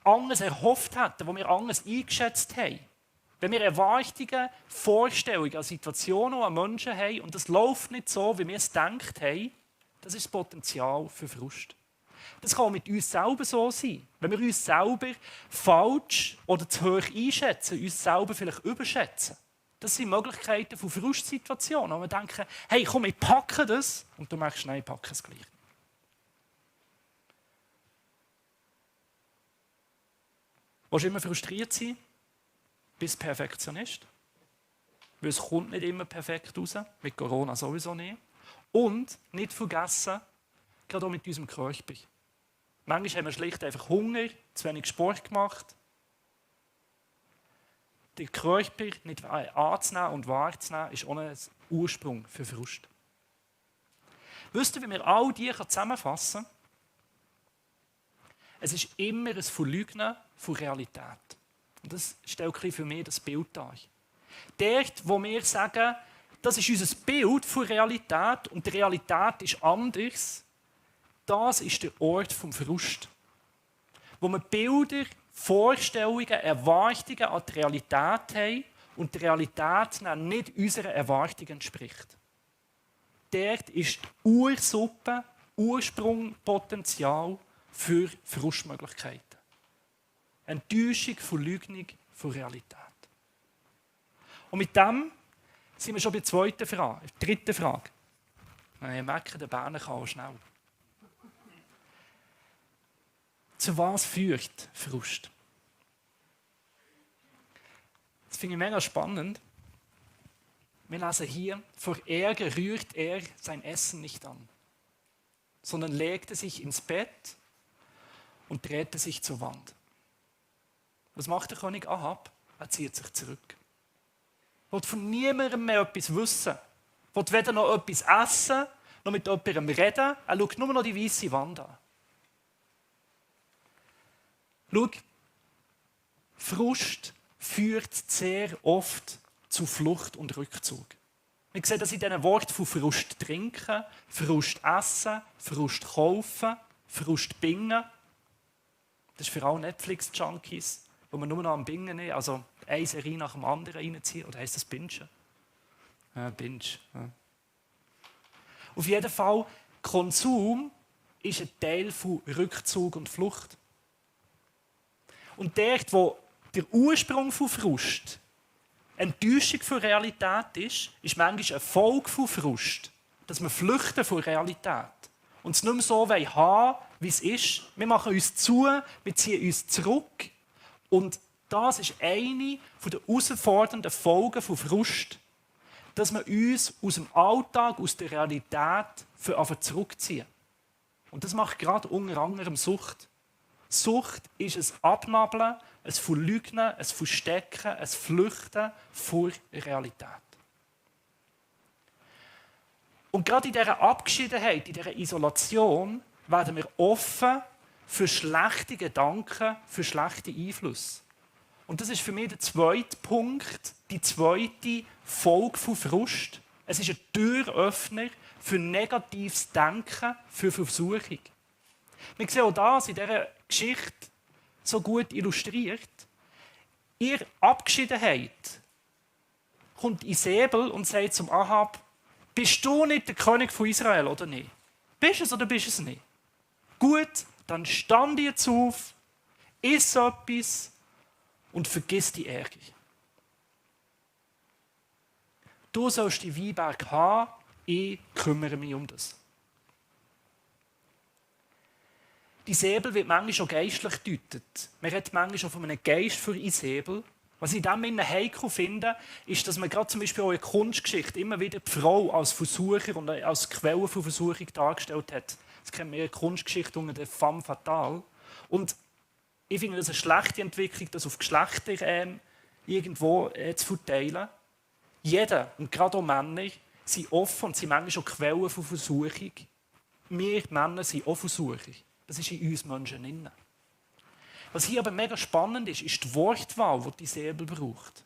anders erhofft hätten, wo wir anders eingeschätzt haben. Wenn wir Erwartungen, Vorstellungen an Situationen, an Menschen haben und das läuft nicht so, wie wir es gedacht haben, das ist das Potenzial für Frust. Das kann auch mit uns selber so sein. Wenn wir uns selber falsch oder zu hoch einschätzen, uns selber vielleicht überschätzen. Das sind Möglichkeiten von Frustsituationen, wo wir denken, hey, komm, ich packe das. Und du merkst, nein, ich packe es gleich. Willst du immer frustriert sein? Bist Perfektionist? Weil es kommt nicht immer perfekt raus, mit Corona sowieso nicht. Und nicht vergessen, gerade auch mit unserem Körper. Manchmal haben wir schlicht einfach Hunger, zu wenig Sport gemacht. Den Körper nicht anzunehmen und wahrzunehmen, ist auch ein Ursprung für Frust. Wisst ihr, wie wir all die zusammenfassen können? Es ist immer ein Verleugnen von Realität. Und das stellt für mich das Bild dar. Dort, wo wir sagen, das ist unser Bild von Realität und die Realität ist anders, das ist der Ort vom Frust. Wo wir Bilder, Vorstellungen, Erwartungen an die Realität haben und die Realität nicht unserer Erwartung entspricht. Dort ist die Ursuppe, Ursprungpotenzial für Frustmöglichkeiten. Enttäuschung, Verleugnung von Realität. Und mit dem sind wir schon bei der zweiten Frage, der dritten Frage. Ihr merkt, der Berner kann auch schnell. Zu was führt Frust? Das finde ich mega spannend. Wir lesen hier, vor Ärger rührt er sein Essen nicht an, sondern legte sich ins Bett und drehte sich zur Wand. Was macht der König Ahab? Er zieht sich zurück. Er will von niemandem mehr etwas wissen. Er will weder noch etwas essen, noch mit jemandem reden. Er schaut nur noch die weiße Wand an. Schau, Frust führt sehr oft zu Flucht und Rückzug. Wir sehen das in diesen Worten von Frust trinken, Frust essen, Frust kaufen, Frust bingen. Das ist für alle Netflix-Junkies, wo man nur noch am Bingen ist, also eine Serie nach dem anderen reinziehen. Oder heisst das Bingen? Binge. Ja. Auf jeden Fall, Konsum ist ein Teil von Rückzug und Flucht. Und dort, wo der Ursprung von Frust Enttäuschung von Realität ist manchmal eine Folge von Frust, dass wir flüchten von Realität und es nicht mehr so haben, wie es ist. Wir machen uns zu, wir ziehen uns zurück. Und das ist eine der herausfordernden Folgen von Frust, dass wir uns aus dem Alltag, aus der Realität zurückziehen. Und das macht gerade unter anderem Sucht. Sucht ist ein Abnabeln, ein Verleugnen, ein Verstecken, ein Flüchten vor Realität. Und gerade in dieser Abgeschiedenheit, in dieser Isolation, werden wir offen für schlechte Gedanken, für schlechte Einflüsse. Und das ist für mich der zweite Punkt, die zweite Folge von Frust. Es ist ein Türöffner für negatives Denken, für Versuchung. Wir sehen auch das in dieser Geschichte so gut illustriert. Ihr Abgeschiedenheit kommt Isabel und sagt zum Ahab: Bist du nicht der König von Israel oder nicht? Bist du es oder bist du es nicht? Gut, dann stand jetzt auf, iss etwas und vergiss die Ärger. Du sollst die Weinberg haben, ich kümmere mich um das. Die Säbel wird manchmal schon geistlich gedeutet. Man redet manchmal auch von einem Geist für Isabel. Was ich in diesem Sinne heikel finde, ist, dass man gerade zum Beispiel auch in der Kunstgeschichte immer wieder die Frau als Versucher und als Quelle von Versuchung dargestellt hat. Das kennen wir in der Kunstgeschichte unter der Femme fatale. Und ich finde das eine schlechte Entwicklung, das auf Geschlechter irgendwo zu verteilen. Jeder, und gerade auch Männer, sind offen und sind manchmal schon Quellen von Versuchung. Wir Männer sind auch Versucher. Das ist in uns Menschen drin. Was hier aber mega spannend ist, ist die Wortwahl, die Säbel braucht.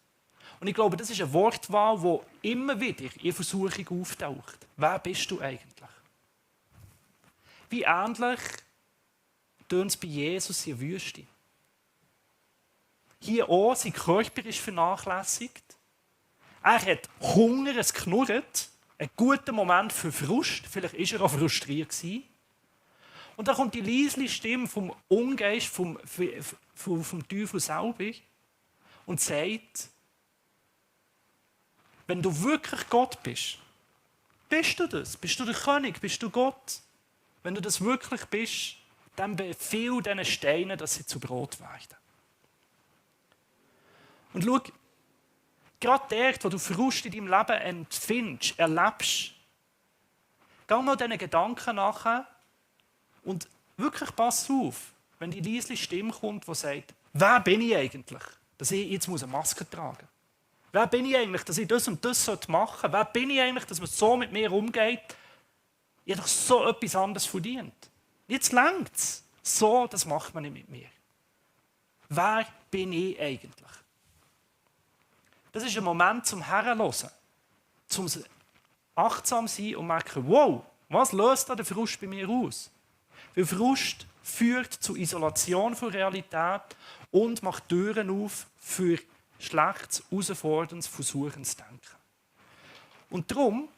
Und ich glaube, das ist eine Wortwahl, die immer wieder in Versuchung auftaucht. Wer bist du eigentlich? Wie ähnlich tönt es bei Jesus in der Wüste. Hier auch, sein Körper ist vernachlässigt. Er hat Hunger, es knurrt. Ein guter Moment für Frust. Vielleicht war er auch frustriert. Und dann kommt die leise Stimme vom Ungeist, vom Teufel selber und sagt: Wenn du wirklich Gott bist, bist du das? Bist du der König? Bist du Gott? Wenn du das wirklich bist, dann befiehl diesen Steinen, dass sie zu Brot werden. Und schau, gerade dort, wo du Frust in deinem Leben empfindest, erlebst, geh mal diesen Gedanken nachher und wirklich pass auf, wenn die leise Stimme kommt, die sagt: Wer bin ich eigentlich, dass ich jetzt eine Maske tragen muss? Wer bin ich eigentlich, dass ich das und das machen sollte? Wer bin ich eigentlich, dass man so mit mir umgeht? Ich habe doch so etwas anderes verdient. Jetzt reicht es. So, das macht man nicht mit mir. Wer bin ich eigentlich? Das ist ein Moment zum Herrenhören, zum achtsam sein und merken: Wow, was löst da der Frust bei mir aus? Weil Frust führt zu Isolation von Realität und macht Türen auf für schlechtes, herausforderndes, versuchendes Denken. Und darum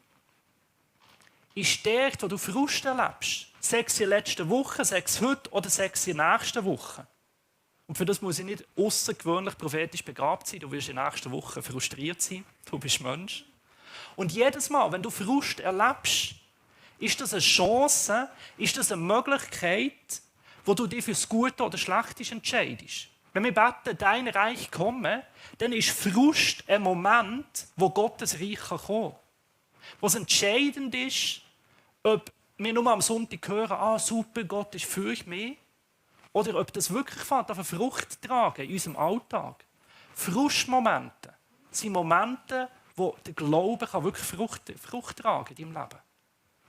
ist dort, wo du Frust erlebst, sei es in der letzten Woche, sei es heute oder sei es in der nächsten Woche. Und für das muss ich nicht außergewöhnlich prophetisch begabt sein. Du wirst in der nächsten Woche frustriert sein. Du bist Mensch. Und jedes Mal, wenn du Frust erlebst, ist das eine Chance, ist das eine Möglichkeit, wo du dich für das Gute oder Schlechte entscheidest. Wenn wir beten, dein Reich komme, dann ist Frust ein Moment, wo Gottes Reich kommen kann. Wo es entscheidend ist, ob wir nur am Sonntag hören: super, Gott ist für mich, oder ob das wirklich fängt, auf eine Frucht tragen in unserem Alltag. Frustmomente sind Momente, wo der Glaube kann wirklich Frucht tragen in deinem Leben.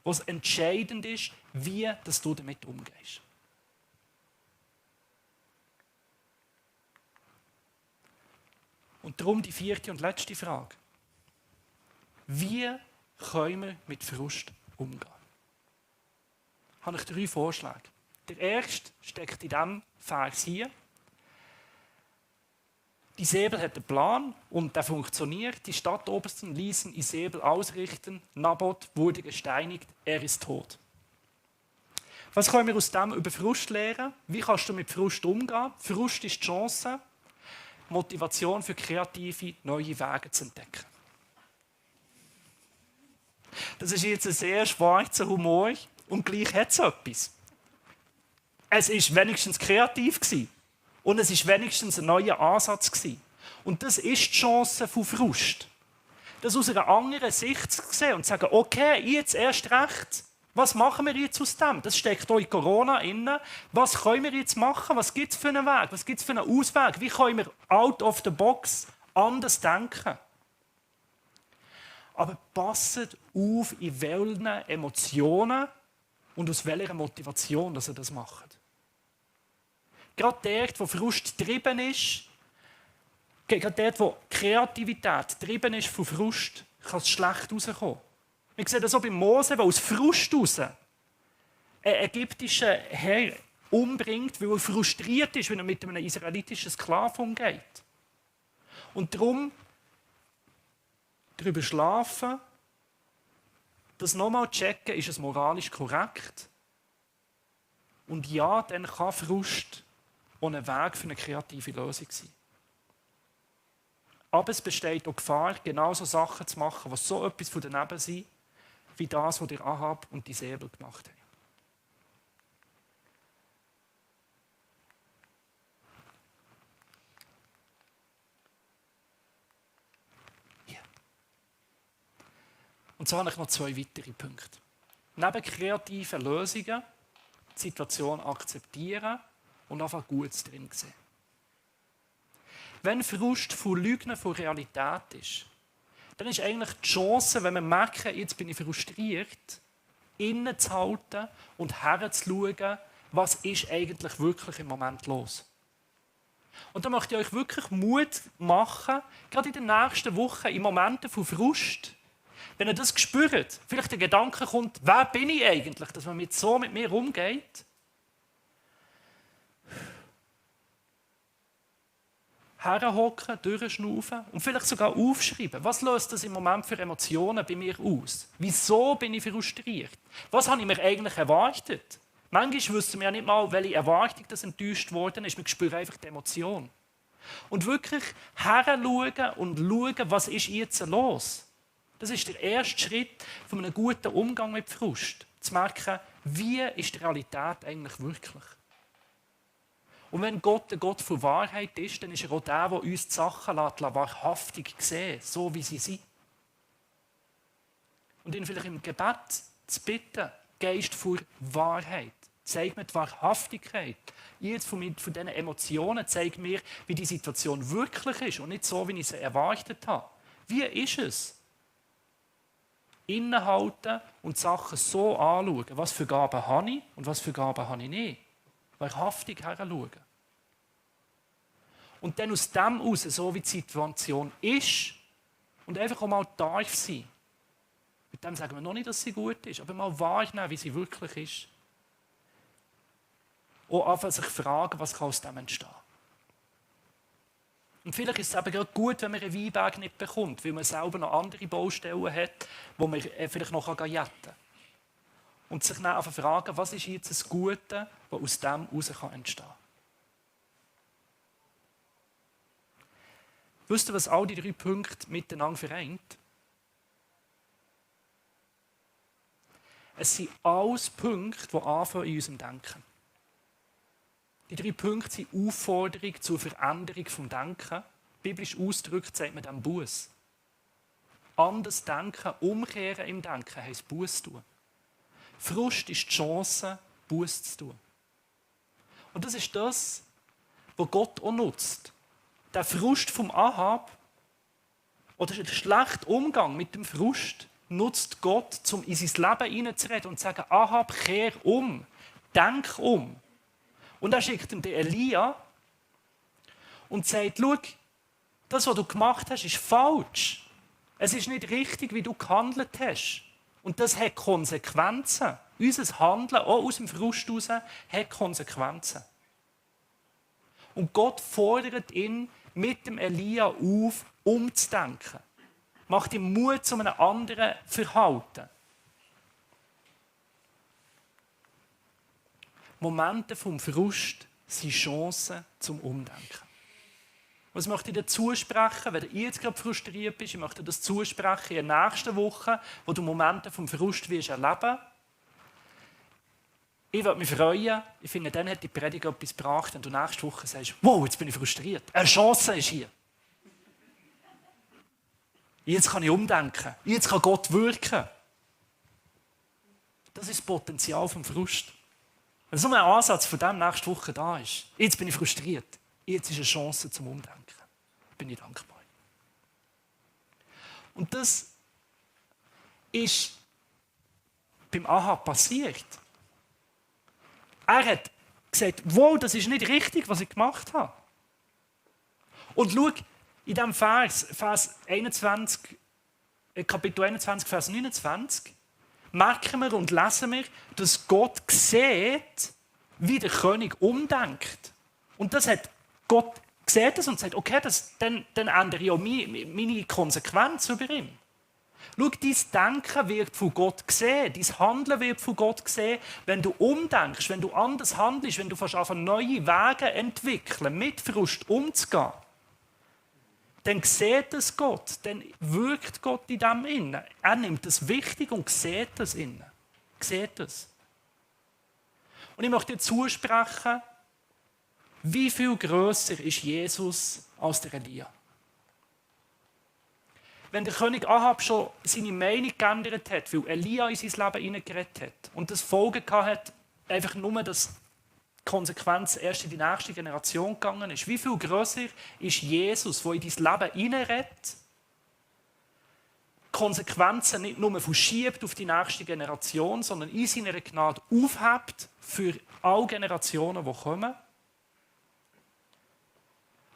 Wo es entscheidend ist, wie dass du damit umgehst. Und darum die vierte und letzte Frage. Wie können wir mit Frust umgehen? Ich habe 3 Vorschläge. Der erste steckt in diesem Vers hier. Die Säbel hat einen Plan und der funktioniert. Die Stadtobersten ließen Isabel ausrichten. Naboth wurde gesteinigt, er ist tot. Was können wir aus dem über Frust lernen? Wie kannst du mit Frust umgehen? Frust ist die Chance, Motivation für kreative, neue Wege zu entdecken. Das ist jetzt ein sehr schwarzer Humor und gleich hat es etwas. Es war wenigstens kreativ und es war wenigstens ein neuer Ansatz. Und das ist die Chance von Frust. Das aus einer anderen Sicht zu sehen und zu sagen: Okay, jetzt erst recht. Was machen wir jetzt aus dem? Das steckt auch in Corona inne. Was können wir jetzt machen? Was gibt es für einen Weg? Was gibt es für einen Ausweg? Wie können wir out of the box anders denken? Aber passet auf, in welchen Emotionen und aus welcher Motivation dass ihr das macht. Gerade dort, wo Frust getrieben ist, gerade dort, wo Kreativität getrieben ist von Frust, kann es schlecht rauskommen. Wir sehen das auch bei Mose, der aus Frust raus einen ägyptischen Herr umbringt, weil er frustriert ist, wenn er mit einem israelitischen Sklaven umgeht. Und darum darüber schlafen, das nochmal checken, ist es moralisch korrekt? Und ja, dann kann Frust auch ein Weg für eine kreative Lösung sein. Aber es besteht auch Gefahr, genauso Sachen zu machen, die so etwas von daneben sind, wie das, was der Ahab und die Säbel gemacht haben. Hier. Und so habe ich noch 2 weitere Punkte. Neben kreativen Lösungen die Situation akzeptieren und einfach Gutes drin sehen. Wenn Frust von Lügen von Realität ist, dann ist eigentlich die Chance, wenn wir merken, jetzt bin ich frustriert, innezuhalten und herzuschauen, was ist eigentlich wirklich im Moment los. Und da möchte ich euch wirklich Mut machen, gerade in den nächsten Wochen, in Momenten von Frust, wenn ihr das spürt, vielleicht der Gedanke kommt, wer bin ich eigentlich, dass man so mit mir umgeht, herhocken, durchschnaufen und vielleicht sogar aufschreiben. Was löst das im Moment für Emotionen bei mir aus? Wieso bin ich frustriert? Was habe ich mir eigentlich erwartet? Manchmal wissen wir ja nicht mal, welche Erwartung das enttäuscht worden ist. Wir spüren einfach die Emotion. Und wirklich heranschauen und schauen, was ist jetzt los? Das ist der erste Schritt von einem guten Umgang mit Frust. Zu merken, wie ist die Realität eigentlich wirklich? Und wenn Gott ein Gott von Wahrheit ist, dann ist er auch der, der uns die Sachen wahrhaftig sehen, so wie sie sind. Und ihn vielleicht im Gebet zu bitten, Geist vor Wahrheit. Zeig mir die Wahrhaftigkeit. Jetzt von diesen Emotionen zeig mir, wie die Situation wirklich ist und nicht so, wie ich sie erwartet habe. Wie ist es? Innehalten und die Sachen so anschauen. Was für Gaben habe ich und was für Gaben habe ich nicht. Wahrhaftig heranschauen. Und dann aus dem heraus, so wie die Situation ist, und einfach auch mal darf sein. Mit dem sagen wir noch nicht, dass sie gut ist, aber mal wahrnehmen, wie sie wirklich ist. Und einfach sich fragen, was kann aus dem entstehen. Und vielleicht ist es eben gerade gut, wenn man einen Weinberg nicht bekommt, weil man selber noch andere Baustellen hat, wo man vielleicht noch jetten kann. Und sich dann einfach fragen, was ist jetzt das Gute, was aus dem heraus entstehen kann. Wisst ihr, was all die 3 Punkte miteinander vereint? Es sind alles Punkte, die anfangen in unserem Denken. Die 3 Punkte sind Aufforderung zur Veränderung des Denken. Biblisch ausgedrückt sagt man dem Buß. Anders denken, umkehren im Denken heisst Buß tun. Frust ist die Chance, Buß zu tun. Und das ist das, was Gott auch nutzt. Der Frust vom Ahab oder der schlechte Umgang mit dem Frust nutzt Gott, um in sein Leben hineinzureden und zu sagen, Ahab, kehr um, denk um. Und er schickt ihm den Elia und sagt, schau, das, was du gemacht hast, ist falsch. Es ist nicht richtig, wie du gehandelt hast. Und das hat Konsequenzen. Unser Handeln, auch aus dem Frust heraus, hat Konsequenzen. Und Gott fordert ihn mit dem Elia auf, umzudenken. Macht ihm Mut zu einem anderen Verhalten. Momente vom Frust sind Chancen zum Umdenken. Was möchte ich dir zusprechen, wenn du jetzt gerade frustriert bist? Ich möchte dir das zusprechen in der nächsten Woche, wo du Momente vom Frust wirst erleben. Ich würde mich freuen. Ich finde, dann hat die Predigt etwas gebracht, wenn du nächste Woche sagst, wow, jetzt bin ich frustriert. Eine Chance ist hier. Jetzt kann ich umdenken. Jetzt kann Gott wirken. Das ist das Potenzial vom Frust. Wenn so ein Ansatz von dem nächste Woche da ist, jetzt bin ich frustriert, jetzt ist eine Chance zum Umdenken. Bin ich dankbar. Und das ist beim Ahab passiert. Er hat sagt, wow, das ist nicht richtig, was ich gemacht habe. Und schau, in diesem Vers 21, Kapitel 21, Vers 29, merken wir und lesen wir, dass Gott sieht, wie der König umdenkt. Und das hat Gott sieht das und sagt, okay, dann ändere ich auch meine Konsequenz über ihn. Schau, dein Denken wird von Gott gesehen, dein Handeln wird von Gott gesehen, wenn du umdenkst, wenn du anders handelst, wenn du anfängst, neue Wege entwickeln, mit Frust umzugehen. Dann sieht es Gott, dann wirkt Gott in dem innen. Er nimmt das wichtig und sieht das innen. Sieht es. Und ich möchte dir zusprechen, wie viel grösser ist Jesus als der Elia? Wenn der König Ahab schon seine Meinung geändert hat, weil Elia in sein Leben hineingeredet hat und das Folgen hat, einfach nur, dass die Konsequenz erst in die nächste Generation gegangen ist. Wie viel grösser ist Jesus, der in dein Leben hineinredet, Konsequenzen nicht nur verschiebt auf die nächste Generation, sondern in seiner Gnade aufhebt für alle Generationen, die kommen?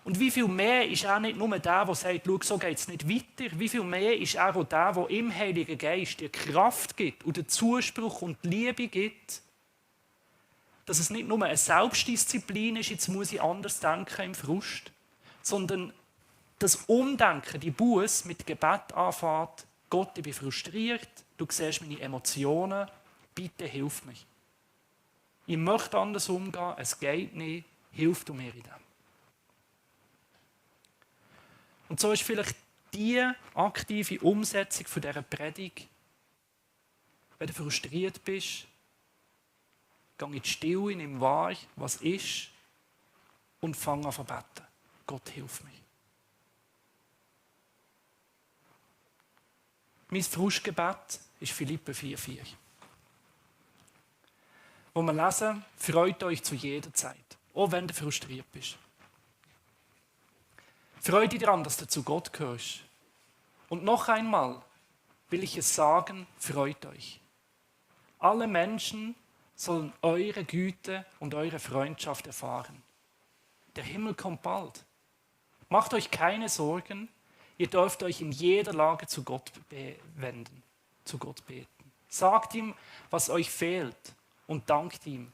Und wie viel mehr ist er nicht nur der, der sagt, schau, so geht es nicht weiter. Wie viel mehr ist er auch der, der im Heiligen Geist die Kraft gibt und den Zuspruch und die Liebe gibt, dass es nicht nur eine Selbstdisziplin ist, jetzt muss ich anders denken im Frust, sondern das Umdenken, die Buße mit Gebet anfängt. Gott, ich bin frustriert, du siehst meine Emotionen, bitte hilf mir. Ich möchte anders umgehen, es geht nicht, hilf du mir in dem. Und so ist vielleicht die aktive Umsetzung von dieser Predigt, wenn du frustriert bist, geh in die Stille, nimm wahr, was ist, und fang an zu beten. Gott, hilf mir. Mein Frustgebet ist Philipper 4,4. Wo wir lesen, freut euch zu jeder Zeit, auch wenn du frustriert bist. Freu dich daran, dass du zu Gott gehörst. Und noch einmal will ich es sagen, freut euch. Alle Menschen sollen eure Güte und eure Freundschaft erfahren. Der Himmel kommt bald. Macht euch keine Sorgen, ihr dürft euch in jeder Lage zu Gott wenden, zu Gott beten. Sagt ihm, was euch fehlt und dankt ihm.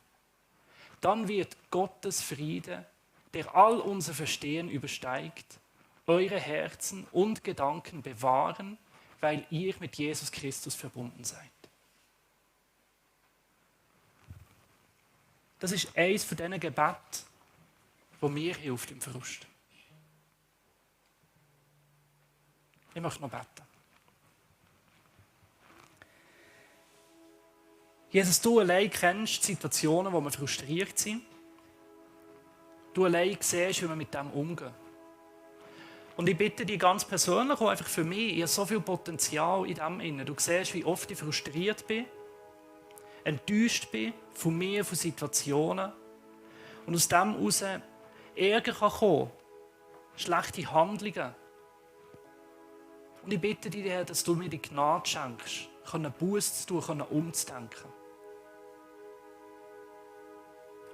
Dann wird Gottes Friede, der all unser Verstehen übersteigt, eure Herzen und Gedanken bewahren, weil ihr mit Jesus Christus verbunden seid. Das ist eines von diesen Gebeten, das mir hilft im Frust. Ich möchte noch beten. Jesus, du allein kennst die Situationen, wo wir frustriert sind. Du allein siehst, wie wir mit dem umgehen. Und ich bitte dich ganz persönlich, auch einfach für mich, ich habe so viel Potenzial in dem inne. Du siehst, wie oft ich frustriert bin, enttäuscht bin von mir, von Situationen. Und aus dem heraus Ärger kann kommen, schlechte Handlungen. Und ich bitte dich, Herr, dass du mir die Gnade schenkst, Buße zu tun, umzudenken.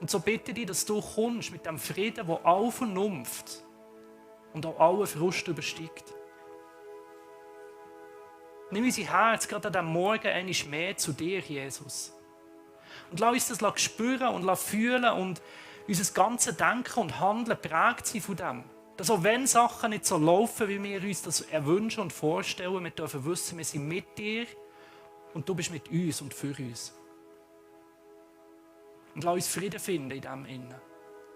Und so bitte ich dich, dass du kommst mit dem Frieden, der all Vernunft und auch alle Frust übersteigt. Nimm unser Herz gerade an diesem Morgen einmal mehr zu dir, Jesus. Und lass uns das spüren und fühlen und unser ganzes Denken und Handeln prägt sein von dem. Dass auch wenn Sachen nicht so laufen, wie wir uns das erwünschen und vorstellen, wir dürfen wissen, wir sind mit dir und du bist mit uns und für uns. Und lass uns Frieden finden in dem Innen.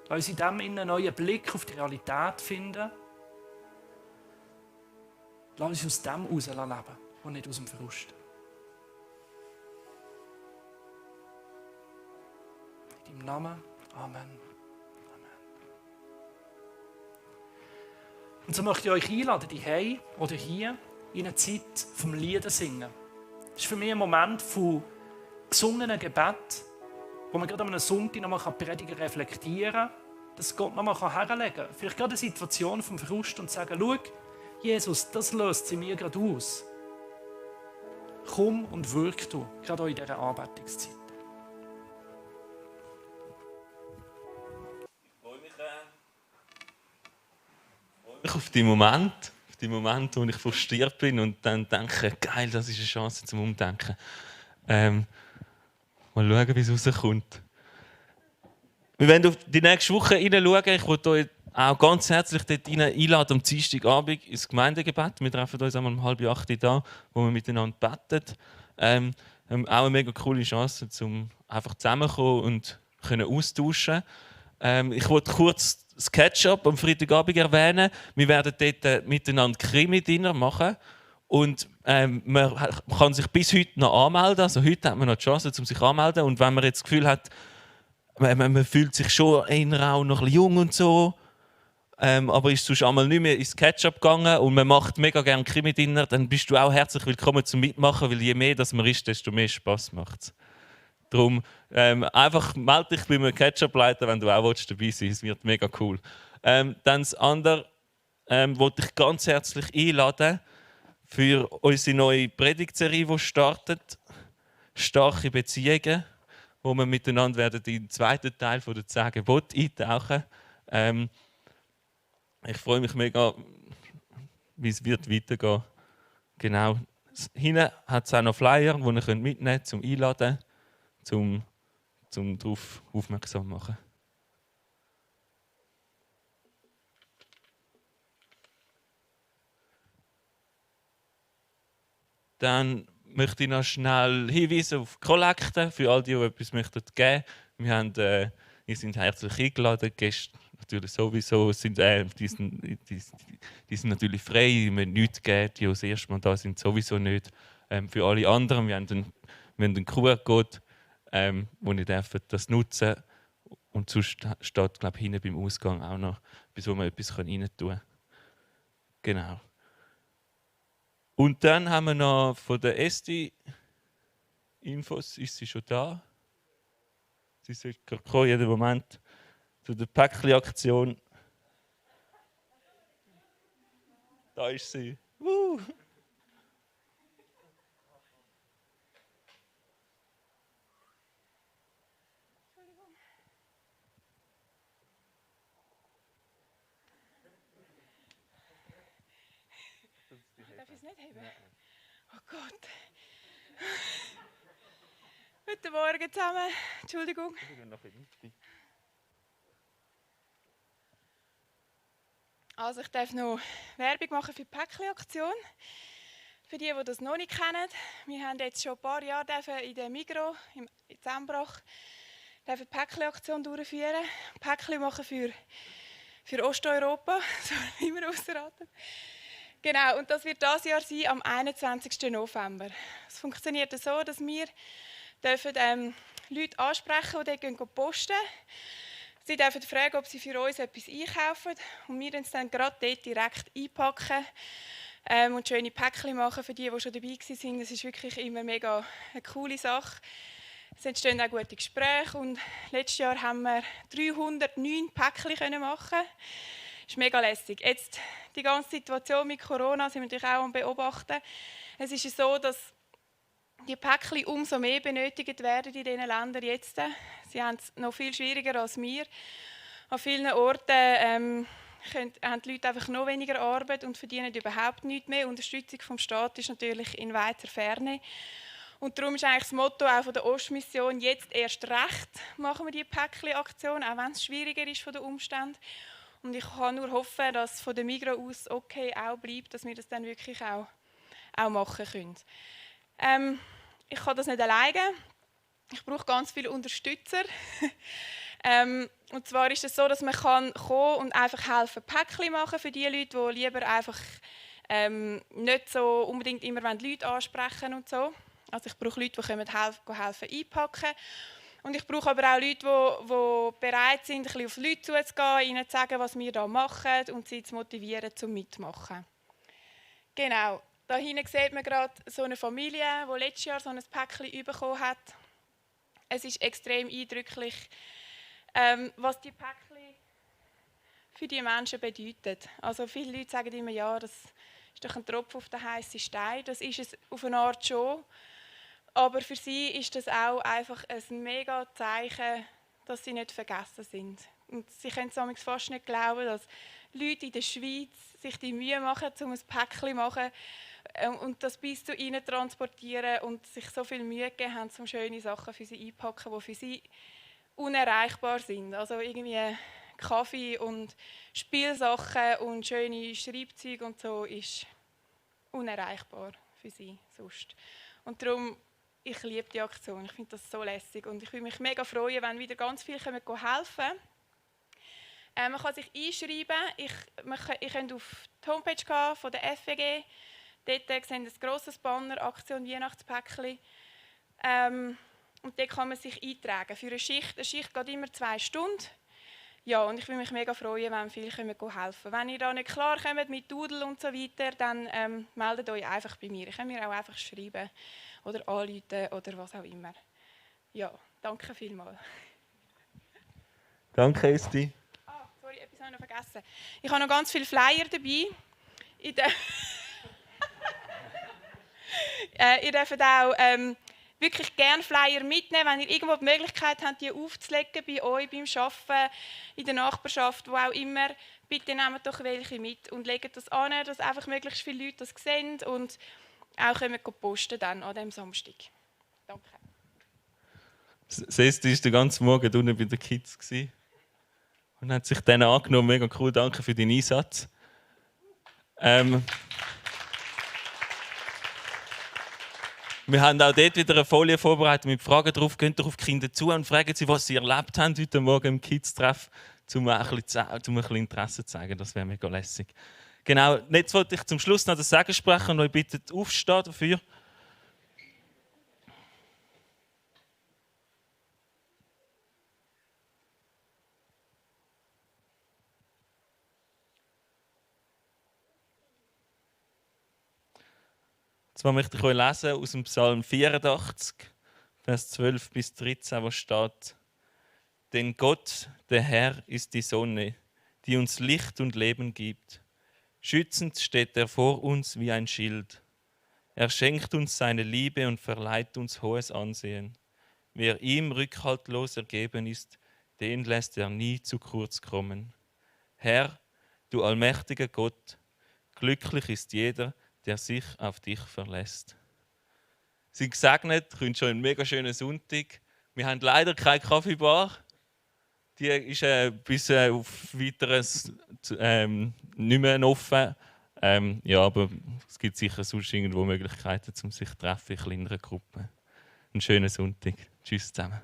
Lass uns in dem Innen einen neuen Blick auf die Realität finden. Lass uns aus dem heraus leben und nicht aus dem Frust. In deinem Namen. Amen. Und so möchte ich euch einladen, hier oder hier, in eine Zeit vom Lieder singen. Das ist für mich ein Moment von gesungenen Gebet, wo man gerade an einem Sonntag noch mal predigen reflektieren kann, dass Gott noch mal herlegen kann. Vielleicht gerade eine Situation vom Frust und sagen, schau, Jesus, das löst sie mir gerade aus. Komm und wirk du, gerade auch in dieser Anbetungszeit. mich auf die Momente, wo ich frustriert bin und dann denke, geil, das ist eine Chance zum Umdenken. Mal schauen, wie es rauskommt. Wir werden auf die nächste Woche hineinschauen. Ich wollte euch auch ganz herzlich dort einladen, am Dienstagabend ins Gemeindegebet. Wir treffen uns einmal um 7:30 da, wo wir miteinander beten. Auch eine mega coole Chance, um einfach zusammenzukommen und austauschen. Ich wollte kurz das Catch-up am Freitagabend erwähnen. Wir werden dort miteinander Krimi-Dinner machen. Und man kann sich bis heute noch anmelden. Also heute hat man noch die Chance, um sich anzumelden. Und wenn man jetzt das Gefühl hat, man fühlt sich schon eher auch noch ein bisschen jung und so, aber ist sonst einmal nicht mehr ins Catch-up gegangen und man macht mega gerne Krimi-Dinner, dann bist du auch herzlich willkommen zum Mitmachen, weil je mehr das man ist, desto mehr Spass macht es. Darum einfach melde dich bei einem Catch-up-Leiter, wenn du auch dabei sein willst. Es wird mega cool. Dann das andere wollte ich ganz herzlich einladen für unsere neue Predigtserie, die startet. Starke Beziehungen, wo wir miteinander werden in den zweiten Teil von der 10 Gebote eintauchen. Ich freue mich mega, wie es wird weitergehen. Genau. Hinten hat es auch noch Flyer, die ihr mitnehmen könnt, zum Einladen, zum darauf aufmerksam machen. Dann möchte ich noch schnell hinweisen auf Kollekte für all die etwas möchten geben. Wir sind herzlich eingeladen. Gäste natürlich sowieso. Die sind natürlich frei. Die müssen nichts geben. Die, das erste Mal da sind, sowieso nicht. Für alle anderen. Wir haben einen QR-Code, wo ihr das nutzen dürft. Und sonst steht, glaube ich, hinten beim Ausgang auch noch, bis wo man etwas rein tun kann. Genau. Und dann haben wir noch von der Esti Infos. Ist sie schon da? Sie sollte kommen, jeden Moment, zu der Päckli-Aktion. Da ist sie. Darf ich es nicht heben? Oh Gott. Guten Morgen zusammen. Entschuldigung. Also ich darf noch Werbung machen für die Päckli-Aktion. Für die das noch nicht kennen, wir haben jetzt schon ein paar Jahre in der Migros in Zembrach die Päckli-Aktion durchführen. Päckli machen für Osteuropa, so wie wir ausraten. Genau, und das wird dieses Jahr sein, am 21. November. Es funktioniert so, dass wir Leute ansprechen, die dort posten. Sie dürfen fragen, ob sie für uns etwas einkaufen. Und wir uns dann gerade dort direkt einpacken und schöne Päckchen machen für die schon dabei waren. Das ist wirklich immer mega eine coole Sache. Es entstehen auch gute Gespräche. Und letztes Jahr haben wir 309 Päckchen machen. Das ist mega lässig. Jetzt die ganze Situation mit Corona sind wir natürlich auch am Beobachten. Es ist so, dass die Päckchen umso mehr benötigt werden in diesen Ländern jetzt. Sie haben es noch viel schwieriger als wir. An vielen Orten haben die Leute einfach noch weniger Arbeit und verdienen überhaupt nichts mehr. Die Unterstützung vom Staat ist natürlich in weiter Ferne. Und darum ist eigentlich das Motto auch von der Ostmission, jetzt erst recht machen wir die Päckchen-Aktion, auch wenn es schwieriger ist von den Umständen. Und ich kann nur hoffen, dass von der Migros aus okay auch bleibt, dass wir das dann wirklich auch machen können. Ich kann das nicht alleine. Ich brauche ganz viele Unterstützer. Und zwar ist es so, dass man kommen und einfach helfen, Päckchen machen für die Leute, die lieber einfach nicht so unbedingt immer Leute ansprechen und so. Also ich brauche Leute, die helfen einpacken. Und ich brauche aber auch Leute, die bereit sind, ein bisschen auf die Leute zuzugehen, ihnen zu sagen, was wir hier machen und sie zu motivieren, zum Mitmachen. Genau. Da hinten sieht man gerade so eine Familie, die letztes Jahr so ein Päckchen bekommen hat. Es ist extrem eindrücklich, was die Päckchen für die Menschen bedeuten. Also viele Leute sagen immer, ja, das ist doch ein Tropfen auf den heißen Stein. Das ist es auf eine Art schon. Aber für sie ist das auch einfach ein mega Zeichen, dass sie nicht vergessen sind. Und sie können es fast nicht glauben, dass Leute in der Schweiz sich die Mühe machen, um ein Päckchen zu machen und das bis zu ihnen transportieren und sich so viel Mühe gegeben haben, um schöne Sachen für sie einpacken, die für sie unerreichbar sind. Also irgendwie Kaffee und Spielsachen und schöne Schreibzeuge und so ist unerreichbar für sie sonst. Und darum, ich liebe die Aktion, ich finde das so lässig und ich würde mich mega freuen, wenn wieder ganz viele helfen können. Man kann sich einschreiben, ihr könnt auf die Homepage gehen von der FWG, dort sehen Sie ein grosses Banner, Aktion Weihnachtspäckchen. Und dort kann man sich eintragen für eine Schicht. Eine Schicht geht immer 2 Stunden. Ja, und ich würde mich mega freuen, wenn viele helfen können. Wenn ihr da nicht klarkommt mit Doodle und so weiter, dann meldet euch einfach bei mir. Ich kann mir auch einfach schreiben oder anrufen oder was auch immer. Ja, danke vielmals. Danke, Esti. Sorry, etwas habe ich noch vergessen. Ich habe noch ganz viele Flyer dabei. Ihr dürft auch wirklich gerne Flyer mitnehmen, wenn ihr irgendwo die Möglichkeit habt, die aufzulegen bei euch, beim Arbeiten, in der Nachbarschaft, wo auch immer. Bitte nehmt doch welche mit und legt das an, dass einfach möglichst viele Leute das sehen und auch können posten dann an diesem Samstag. Danke. Esti war den ganzen Morgen unten bei den Kids und hat sich denen angenommen. Mega cool, danke für deinen Einsatz. Wir haben auch dort wieder eine Folie vorbereitet mit Fragen drauf. Geht doch auf die Kinder zu und fragen sie, was sie erlebt haben heute Morgen im Kids-Treff, um ein bisschen Interesse zu zeigen. Das wäre mega lässig. Genau, jetzt wollte ich zum Schluss noch das Segen sprechen und euch bitte aufstehen dafür. Zwar möchte ich euch lesen aus dem Psalm 84, Vers 12 bis 13, wo steht: Denn Gott, der Herr, ist die Sonne, die uns Licht und Leben gibt. Schützend steht er vor uns wie ein Schild. Er schenkt uns seine Liebe und verleiht uns hohes Ansehen. Wer ihm rückhaltlos ergeben ist, den lässt er nie zu kurz kommen. Herr, du allmächtiger Gott, glücklich ist jeder, der sich auf dich verlässt. Seid gesegnet, ihr könnt schon einen mega schönen Sonntag. Wir haben leider keine Kaffeebar. Die ist bis auf Weiteres nicht mehr offen. Ja, aber es gibt sicher sonst irgendwo Möglichkeiten, um sich zu treffen in kleineren Gruppen. Einen schönen Sonntag. Tschüss zusammen.